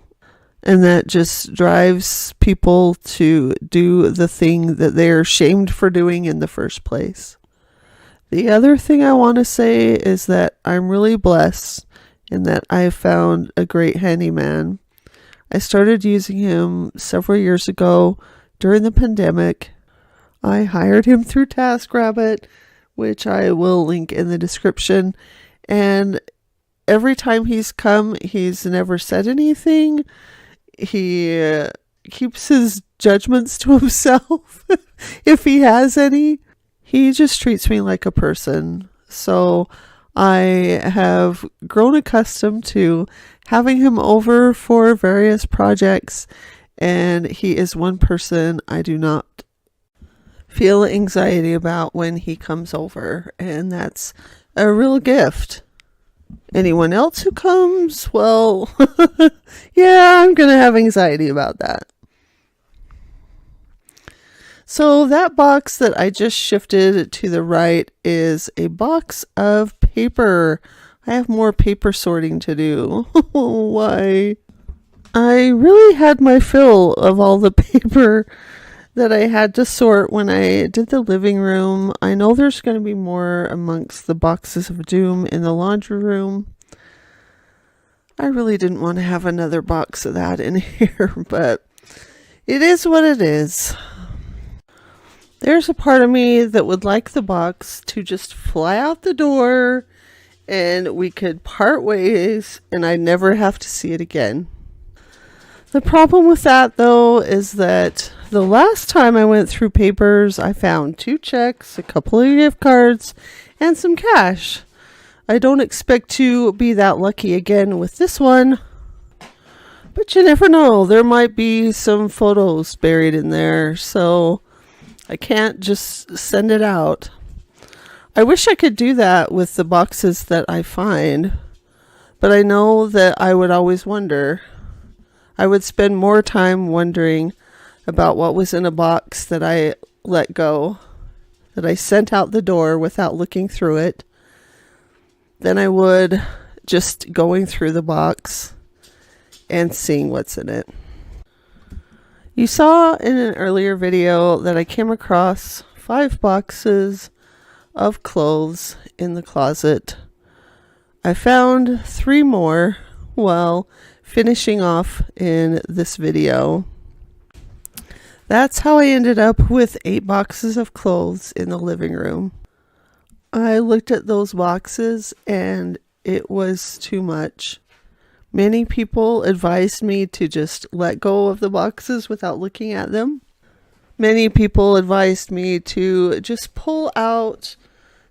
And that just drives people to do the thing that they're shamed for doing in the first place. The other thing I want to say is that I'm really blessed in that I found a great handyman. I started using him several years ago during the pandemic. I hired him through TaskRabbit, which I will link in the description. And every time he's come, he's never said anything. He keeps his judgments to himself, if he has any. He just treats me like a person. So I have grown accustomed to having him over for various projects, and he is one person I do not feel anxiety about when he comes over, and that's a real gift. Anyone else who comes, well, yeah, I'm going to have anxiety about that. So that box that I just shifted to the right is a box of paper. I have more paper sorting to do. Why? I really had my fill of all the paper that I had to sort when I did the living room. I know there's going to be more amongst the boxes of doom in the laundry room. I really didn't want to have another box of that in here, but it is what it is. There's a part of me that would like the box to just fly out the door and we could part ways and I never have to see it again. The problem with that, though, is that the last time I went through papers, I found 2 checks, a couple of gift cards, and some cash. I don't expect to be that lucky again with this one, but you never know. There might be some photos buried in there, so I can't just send it out. I wish I could do that with the boxes that I find, but I know that I would always wonder. I would spend more time wondering about what was in a box that I let go, that I sent out the door without looking through it, than I would just going through the box and seeing what's in it. You saw in an earlier video that I came across 5 boxes of clothes in the closet. I found 3 more while finishing off in this video. That's how I ended up with 8 boxes of clothes in the living room. I looked at those boxes and it was too much. Many people advised me to just let go of the boxes without looking at them. Many people advised me to just pull out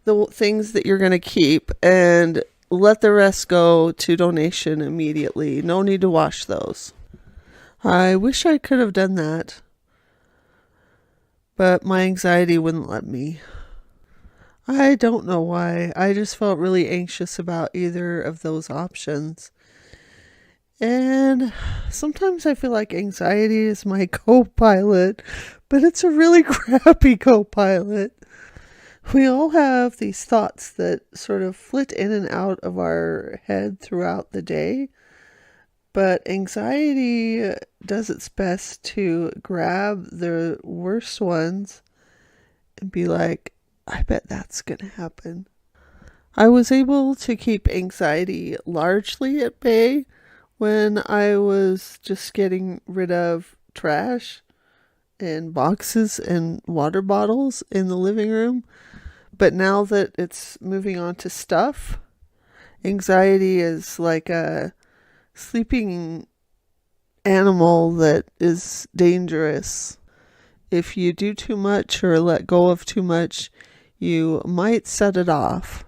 the things that you're going to keep and let the rest go to donation immediately. No need to wash those. I wish I could have done that, but my anxiety wouldn't let me. I don't know why. I just felt really anxious about either of those options. And sometimes I feel like anxiety is my co-pilot, but it's a really crappy co-pilot. We all have these thoughts that sort of flit in and out of our head throughout the day, but anxiety does its best to grab the worst ones and be like, I bet that's going to happen. I was able to keep anxiety largely at bay when I was just getting rid of trash and boxes and water bottles in the living room. But now that it's moving on to stuff, anxiety is like a sleeping animal that is dangerous. If you do too much or let go of too much, you might set it off.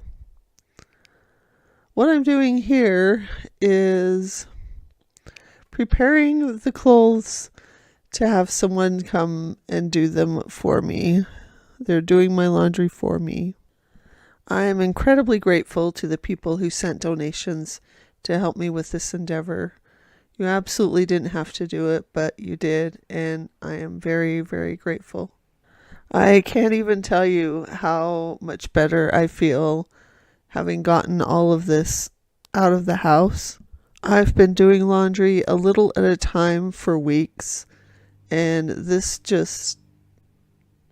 What I'm doing here is preparing the clothes to have someone come and do them for me. They're doing my laundry for me. I am incredibly grateful to the people who sent donations to help me with this endeavor. You absolutely didn't have to do it, but you did, and I am very, very grateful. I can't even tell you how much better I feel having gotten all of this out of the house. I've been doing laundry a little at a time for weeks, and this just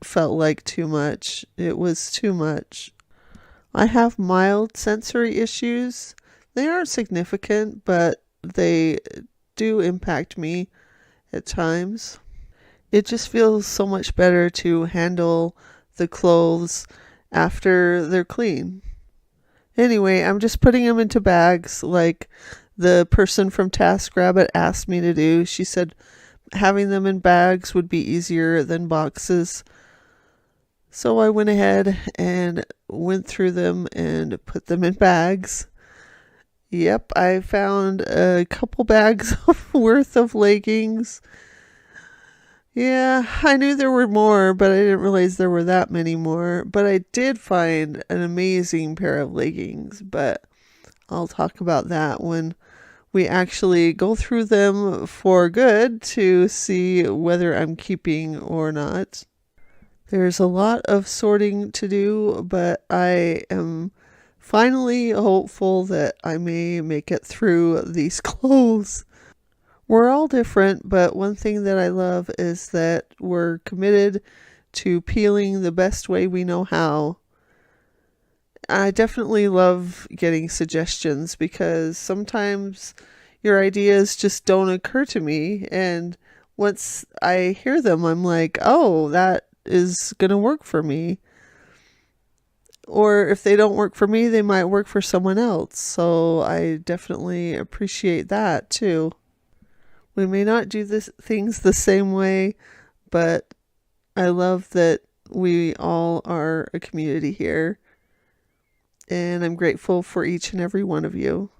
felt like too much. It was too much. I have mild sensory issues. They aren't significant, but they do impact me at times. It just feels so much better to handle the clothes after they're clean. Anyway, I'm just putting them into bags like the person from TaskRabbit asked me to do. She said having them in bags would be easier than boxes. So I went ahead and went through them and put them in bags. Yep, I found a couple bags worth of leggings. Yeah, I knew there were more, but I didn't realize there were that many more. But I did find an amazing pair of leggings, but I'll talk about that when we actually go through them for good to see whether I'm keeping or not. There's a lot of sorting to do, but I am finally hopeful that I may make it through these clothes. We're all different, but one thing that I love is that we're committed to peeling the best way we know how. I definitely love getting suggestions because sometimes your ideas just don't occur to me, and once I hear them, I'm like, oh, that is going to work for me. Or if they don't work for me, they might work for someone else. So I definitely appreciate that too. We may not do things the same way, but I love that we all are a community here. And I'm grateful for each and every one of you.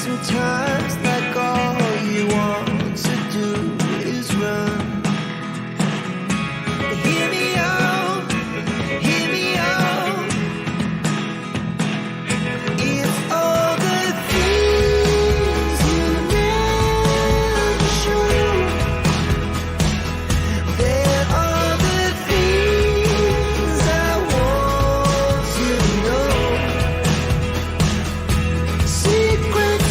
Sometimes like all you want to do is run. Hear me out, hear me out. It's all the things you never show. There are the things I want to know. Secrets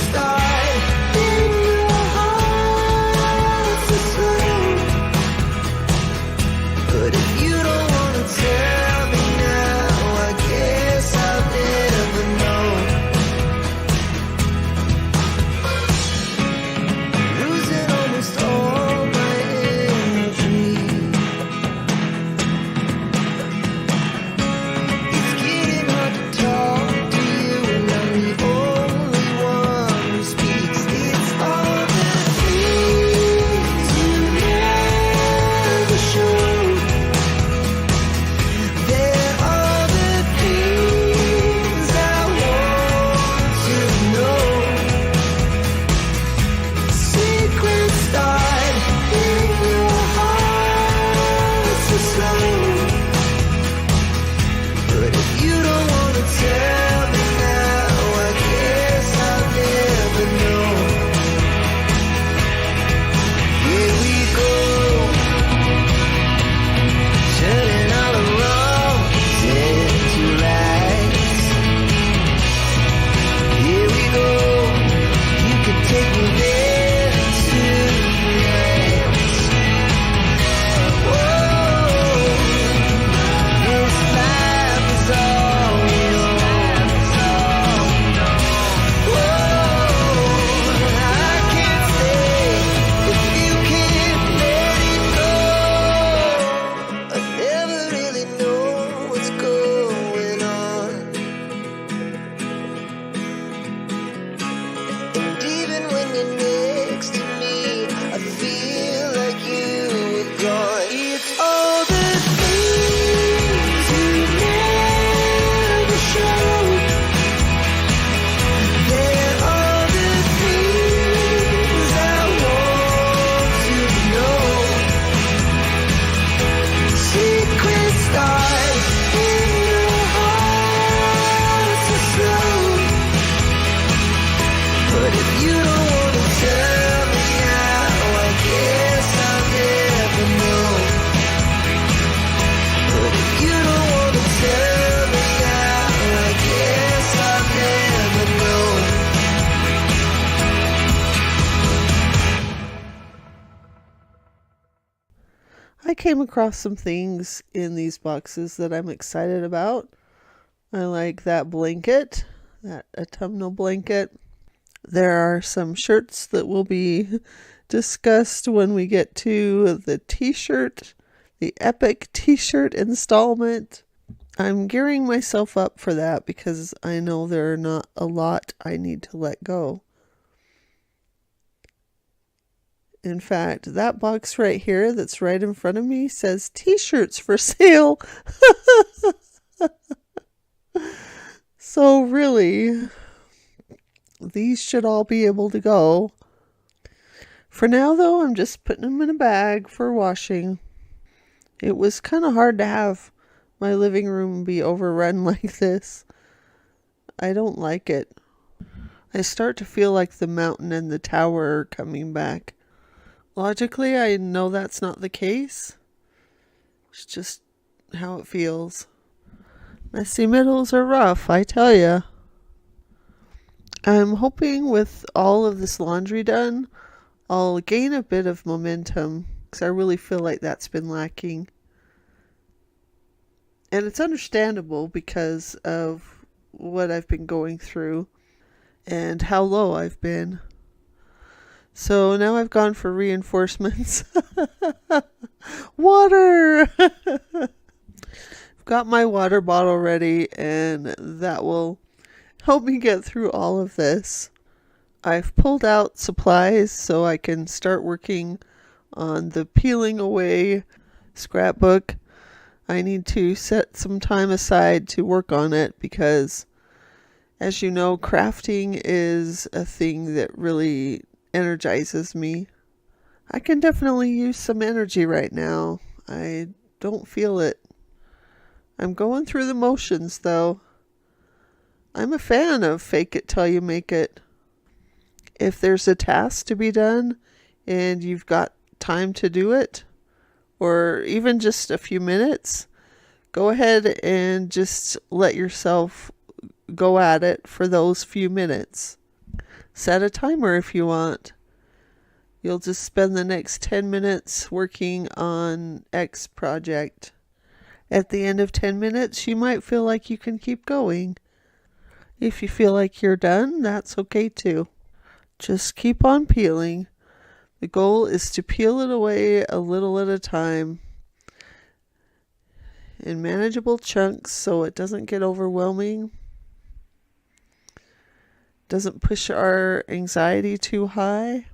I came across some things in these boxes that I'm excited about. I like that blanket, that autumnal blanket. There are some shirts that will be discussed when we get to the t-shirt, the epic t-shirt installment. I'm gearing myself up for that because I know there are not a lot I need to let go. In fact, that box right here that's right in front of me says t-shirts for sale. So really, these should all be able to go. For now, though, I'm just putting them in a bag for washing. It was kind of hard to have my living room be overrun like this. I don't like it. I start to feel like the mountain and the tower are coming back. Logically, I know that's not the case. It's just how it feels. Messy middles are rough, I tell ya. I'm hoping with all of this laundry done, I'll gain a bit of momentum because I really feel like that's been lacking. And it's understandable because of what I've been going through and how low I've been. So now I've gone for reinforcements. Water! I've got my water bottle ready, and that will help me get through all of this. I've pulled out supplies so I can start working on the peeling away scrapbook. I need to set some time aside to work on it because, as you know, crafting is a thing that really energizes me. I can definitely use some energy right now. I don't feel it. I'm going through the motions, though. I'm a fan of fake it till you make it. If there's a task to be done and you've got time to do it, or even just a few minutes, go ahead and just let yourself go at it for those few minutes. Set a timer if you want. You'll just spend the next 10 minutes working on X project. At the end of 10 minutes, you might feel like you can keep going. If you feel like you're done, that's okay too. Just keep on peeling. The goal is to peel it away a little at a time in manageable chunks so it doesn't get overwhelming, doesn't push our anxiety too high,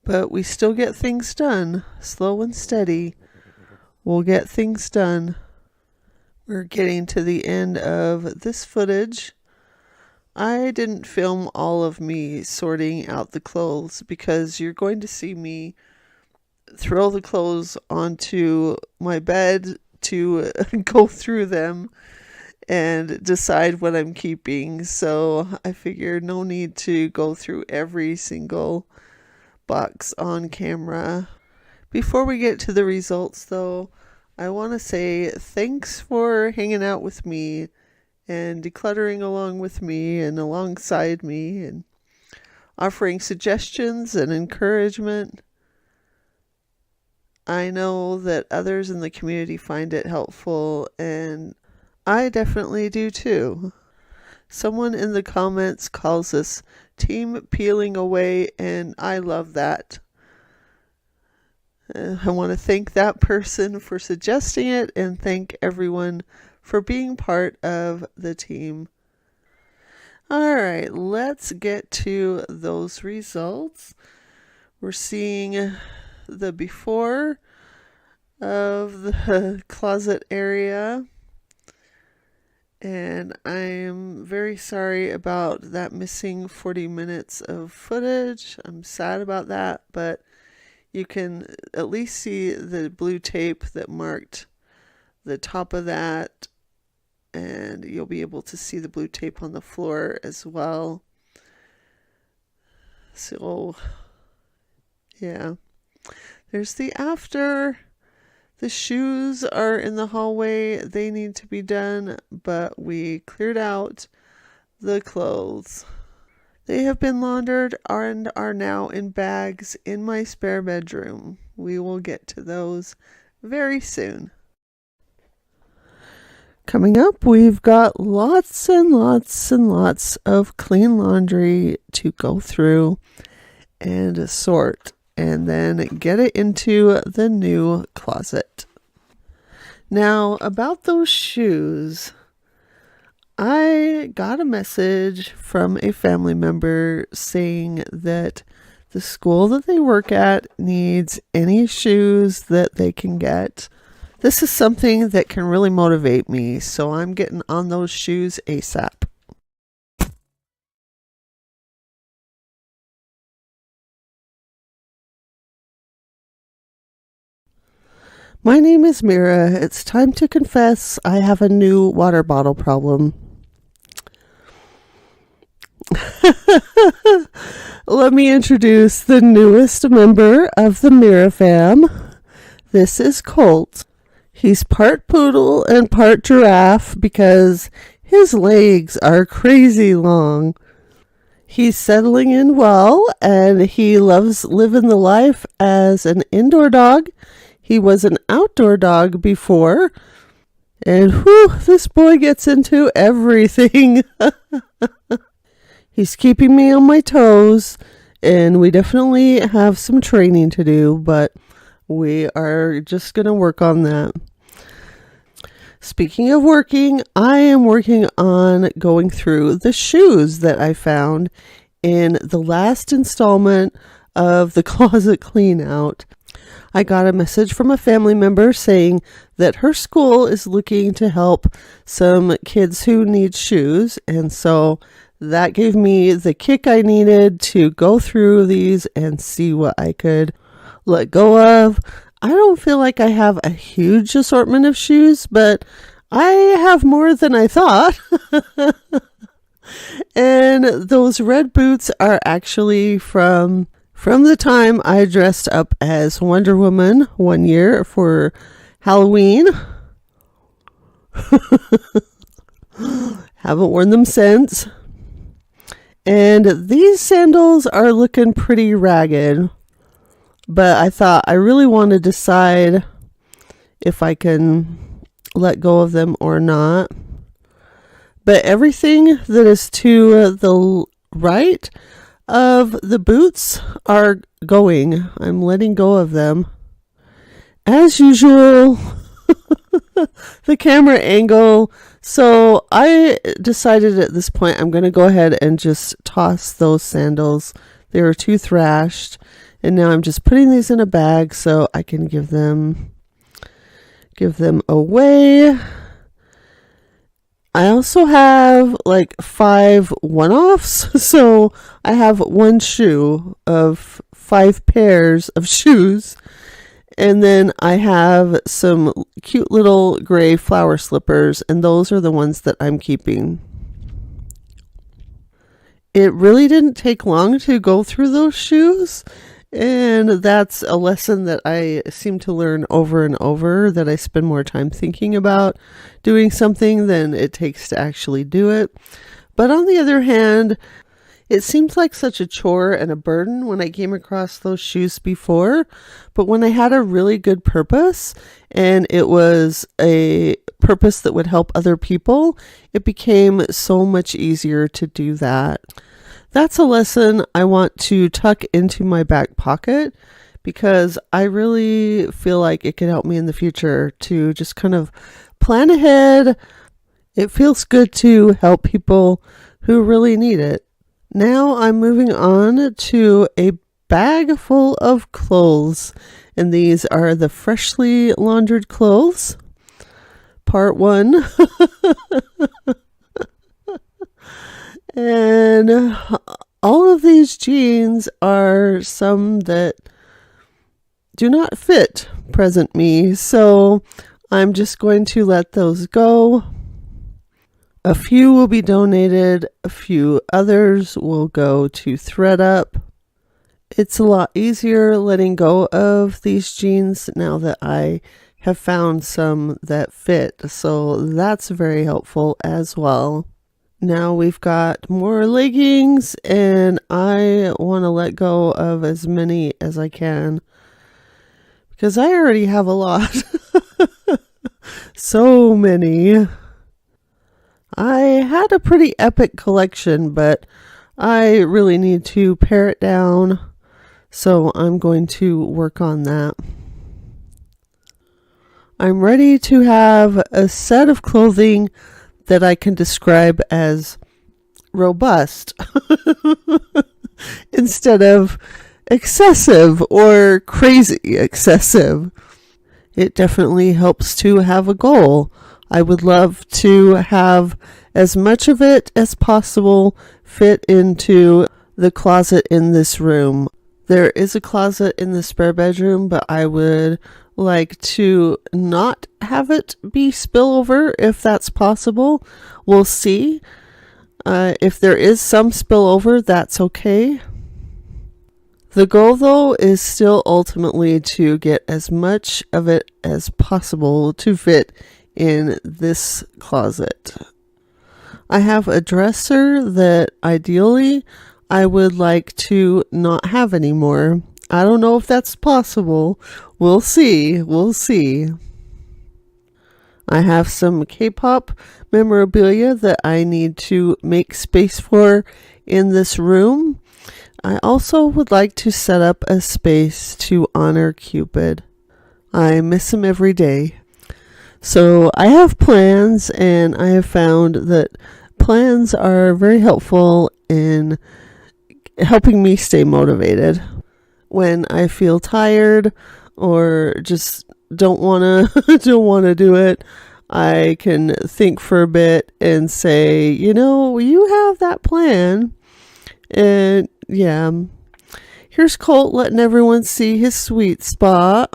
but we still get things done. Slow and steady, we'll get things done. We're getting to the end of this footage. I didn't film all of me sorting out the clothes because you're going to see me throw the clothes onto my bed to go through them and decide what I'm keeping. So I figured no need to go through every single box on camera. Before we get to the results, though, I want to say thanks for hanging out with me and decluttering along with me and alongside me and offering suggestions and encouragement. I know that others in the community find it helpful, and I definitely do too. Someone in the comments calls us team peeling away, and I love that. I want to thank that person for suggesting it and thank everyone for being part of the team. All right, let's get to those results. We're seeing the before of the closet area, and I am very sorry about that missing 40 minutes of footage. I'm sad about that, but you can at least see the blue tape that marked the top of that, and you'll be able to see the blue tape on the floor as well. So, yeah. There's the after. The shoes are in the hallway. They need to be done, but we cleared out the clothes. They have been laundered and are now in bags in my spare bedroom. We will get to those very soon. Coming up, we've got lots and lots and lots of clean laundry to go through and sort, and then get it into the new closet. Now, about those shoes, I got a message from a family member saying that the school that they work at needs any shoes that they can get. This is something that can really motivate me, so I'm getting on those shoes ASAP. My name is Mira. It's time to confess I have a new water bottle problem. Let me introduce the newest member of the Mira fam. This is Colt. He's part poodle and part giraffe because his legs are crazy long. He's settling in well, and he loves living the life as an indoor dog. He was an outdoor dog before, And whew, this boy gets into everything. He's keeping me on my toes, and we definitely have some training to do, but we are just going to work on that. Speaking of working, I am working on going through the shoes that I found in the last installment of the closet clean out. I got a message from a family member saying that her school is looking to help some kids who need shoes, and so that gave me the kick I needed to go through these and see what I could let go of. I don't feel like I have a huge assortment of shoes, but I have more than I thought. And those red boots are actually from the time I dressed up as Wonder Woman one year for Halloween. Haven't worn them since. And these sandals are looking pretty ragged. But I thought I really want to decide if I can let go of them or not. But everything that is to the right of the boots are going. I'm letting go of them. As usual, the camera angle. So I decided at this point I'm going to go ahead and just toss those sandals. They were too thrashed. And now I'm just putting these in a bag so I can give them away. I also have like 5 one-offs, so I have one shoe of 5 pairs of shoes, and then I have some cute little gray flower slippers, and those are the ones that I'm keeping. It really didn't take long to go through those shoes, and that's a lesson that I seem to learn over and over, that I spend more time thinking about doing something than it takes to actually do it. But on the other hand, it seems like such a chore and a burden when I came across those shoes before. But when I had a really good purpose, and it was a purpose that would help other people, it became so much easier to do that. That's a lesson I want to tuck into my back pocket, because I really feel like it could help me in the future to just kind of plan ahead. It feels good to help people who really need it. Now I'm moving on to a bag full of clothes, and these are the freshly laundered clothes. Part 1. And all of these jeans are some that do not fit present me, so I'm just going to let those go. A few will be donated, a few others will go to ThreadUp. It's a lot easier letting go of these jeans now that I have found some that fit, so that's very helpful as well. Now we've got more leggings, and I want to let go of as many as I can, because I already have a lot. So many. I had a pretty epic collection, but I really need to pare it down, so I'm going to work on that. I'm ready to have a set of clothing that I can describe as robust instead of excessive or crazy excessive. It definitely helps to have a goal. I would love to have as much of it as possible fit into the closet in this room. There is a closet in the spare bedroom, but I would like to not have it be spillover if that's possible. We'll see. If there is some spillover, that's okay. The goal, though, is still ultimately to get as much of it as possible to fit in this closet. I have a dresser that ideally I would like to not have anymore. I don't know if that's possible. We'll see. I have some K-pop memorabilia that I need to make space for in this room. I also would like to set up a space to honor Cupid. I miss him every day. So I have plans, and I have found that plans are very helpful in helping me stay motivated. When I feel tired or just don't want to don't want to do it, I can think for a bit and say, you have that plan. And yeah, here's Colt letting everyone see his sweet spot.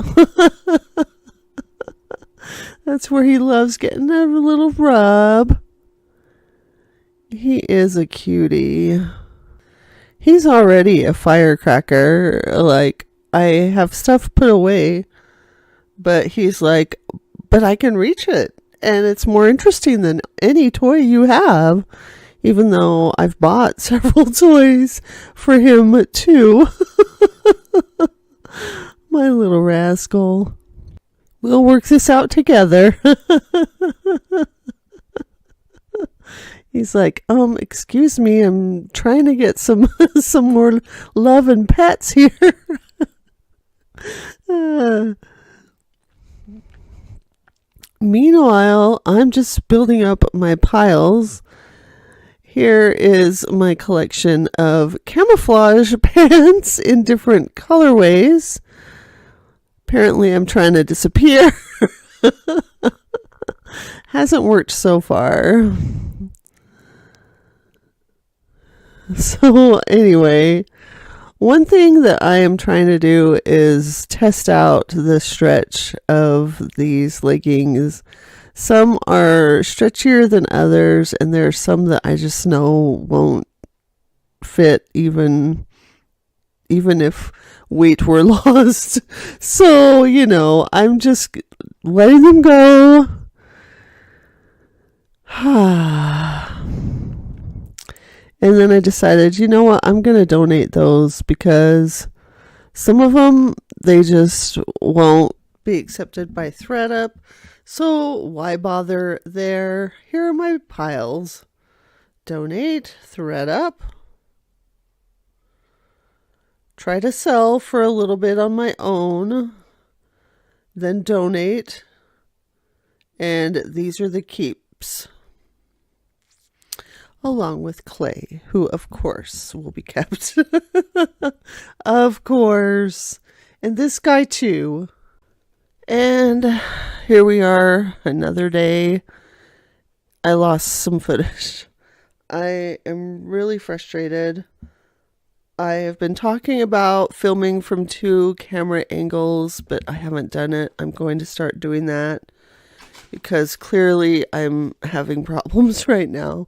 That's where he loves getting a little rub. He is a cutie. He's already a firecracker. Like, I have stuff put away, but he's like, but I can reach it. And it's more interesting than any toy you have. Even though I've bought several toys for him too. My little rascal. We'll work this out together. He's like, excuse me, I'm trying to get some more love and pets here. Meanwhile, I'm just building up my piles. Here is my collection of camouflage pants in different colorways. Apparently, I'm trying to disappear. Hasn't worked so far. So anyway, one thing that I am trying to do is test out the stretch of these leggings. Some are stretchier than others, and there are some that I just know won't fit even if weight were lost. So, I'm just letting them go. And then I decided, you know what, I'm going to donate those because some of them, they just won't be accepted by ThredUp. So why bother there? Here are my piles. Donate, ThredUp. Try to sell for a little bit on my own. Then donate. And these are the keeps. Along with clay, who of course will be kept. Of course. And this guy too. And here we are, another day. I lost some footage. I am really frustrated. I have been talking about filming from 2 camera angles, but I haven't done it. I'm going to start doing that because clearly I'm having problems right now.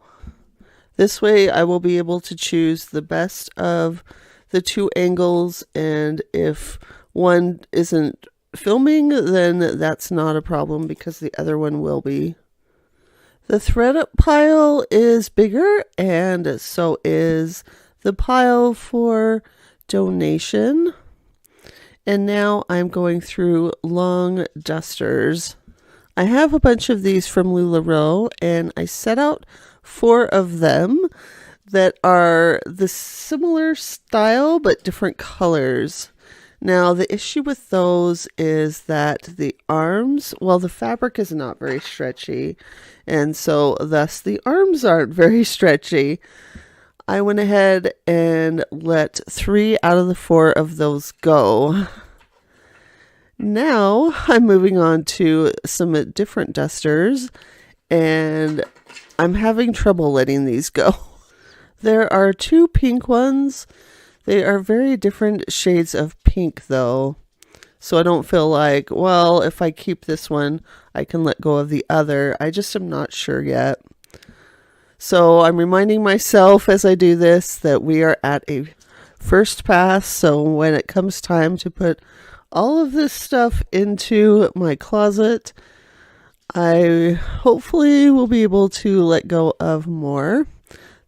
This way I will be able to choose the best of the 2 angles, and if one isn't filming, then that's not a problem because the other one will be. The ThredUp pile is bigger, and so is the pile for donation. And now I'm going through long dusters. I have a bunch of these from LuLaRoe, and I set out 4 of them that are the similar style but different colors. Now, the issue with those is that the arms, well, the fabric is not very stretchy, and so thus the arms aren't very stretchy. I went ahead and let 3 out of the 4 of those go. Now, I'm moving on to some different dusters, and I'm having trouble letting these go. There are 2 pink ones. They are very different shades of pink, though. So I don't feel like, well, if I keep this one, I can let go of the other. I just am not sure yet. So I'm reminding myself as I do this that we are at a first pass. So when it comes time to put all of this stuff into my closet, I hopefully will be able to let go of more.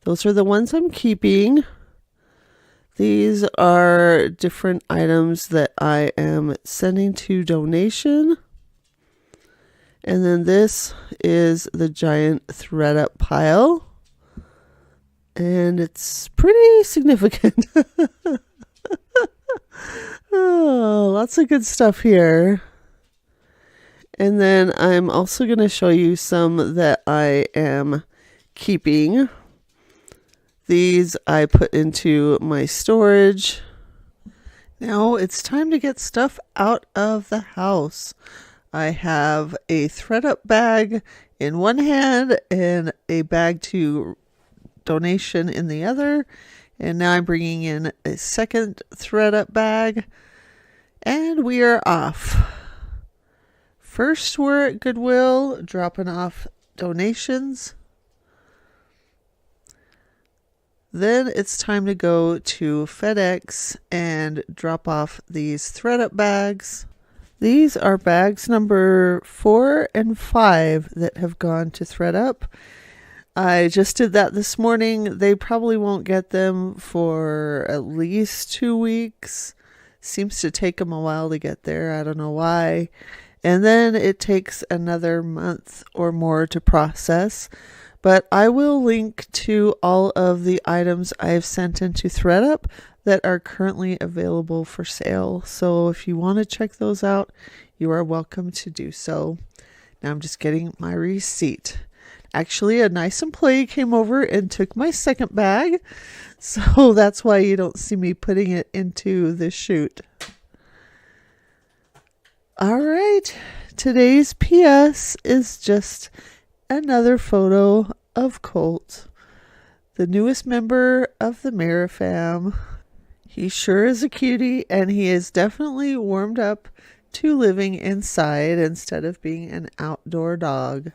Those are the ones I'm keeping. These are different items that I am sending to donation. And then this is the giant thread up pile. And it's pretty significant. Oh, lots of good stuff here. And then I'm also going to show you some that I am keeping. These I put into my storage. Now it's time to get stuff out of the house. I have a thread up bag in one hand and a bag to donation in the other. And now I'm bringing in a second thread up bag. And we are off. First, we're at Goodwill dropping off donations. Then it's time to go to FedEx and drop off these thread up bags. These are bags number 4 and 5 that have gone to thread up. I just did that this morning. They probably won't get them for at least 2 weeks. Seems to take them a while to get there. I don't know why. And then it takes another month or more to process. But I will link to all of the items I've sent into ThreadUp that are currently available for sale. So if you want to check those out, you are welcome to do so. Now I'm just getting my receipt. Actually, a nice employee came over and took my second bag. So that's why you don't see me putting it into the chute. All right. Today's PS is just another photo of Colt, the newest member of the Mara fam. He sure is a cutie, and he is definitely warmed up to living inside instead of being an outdoor dog.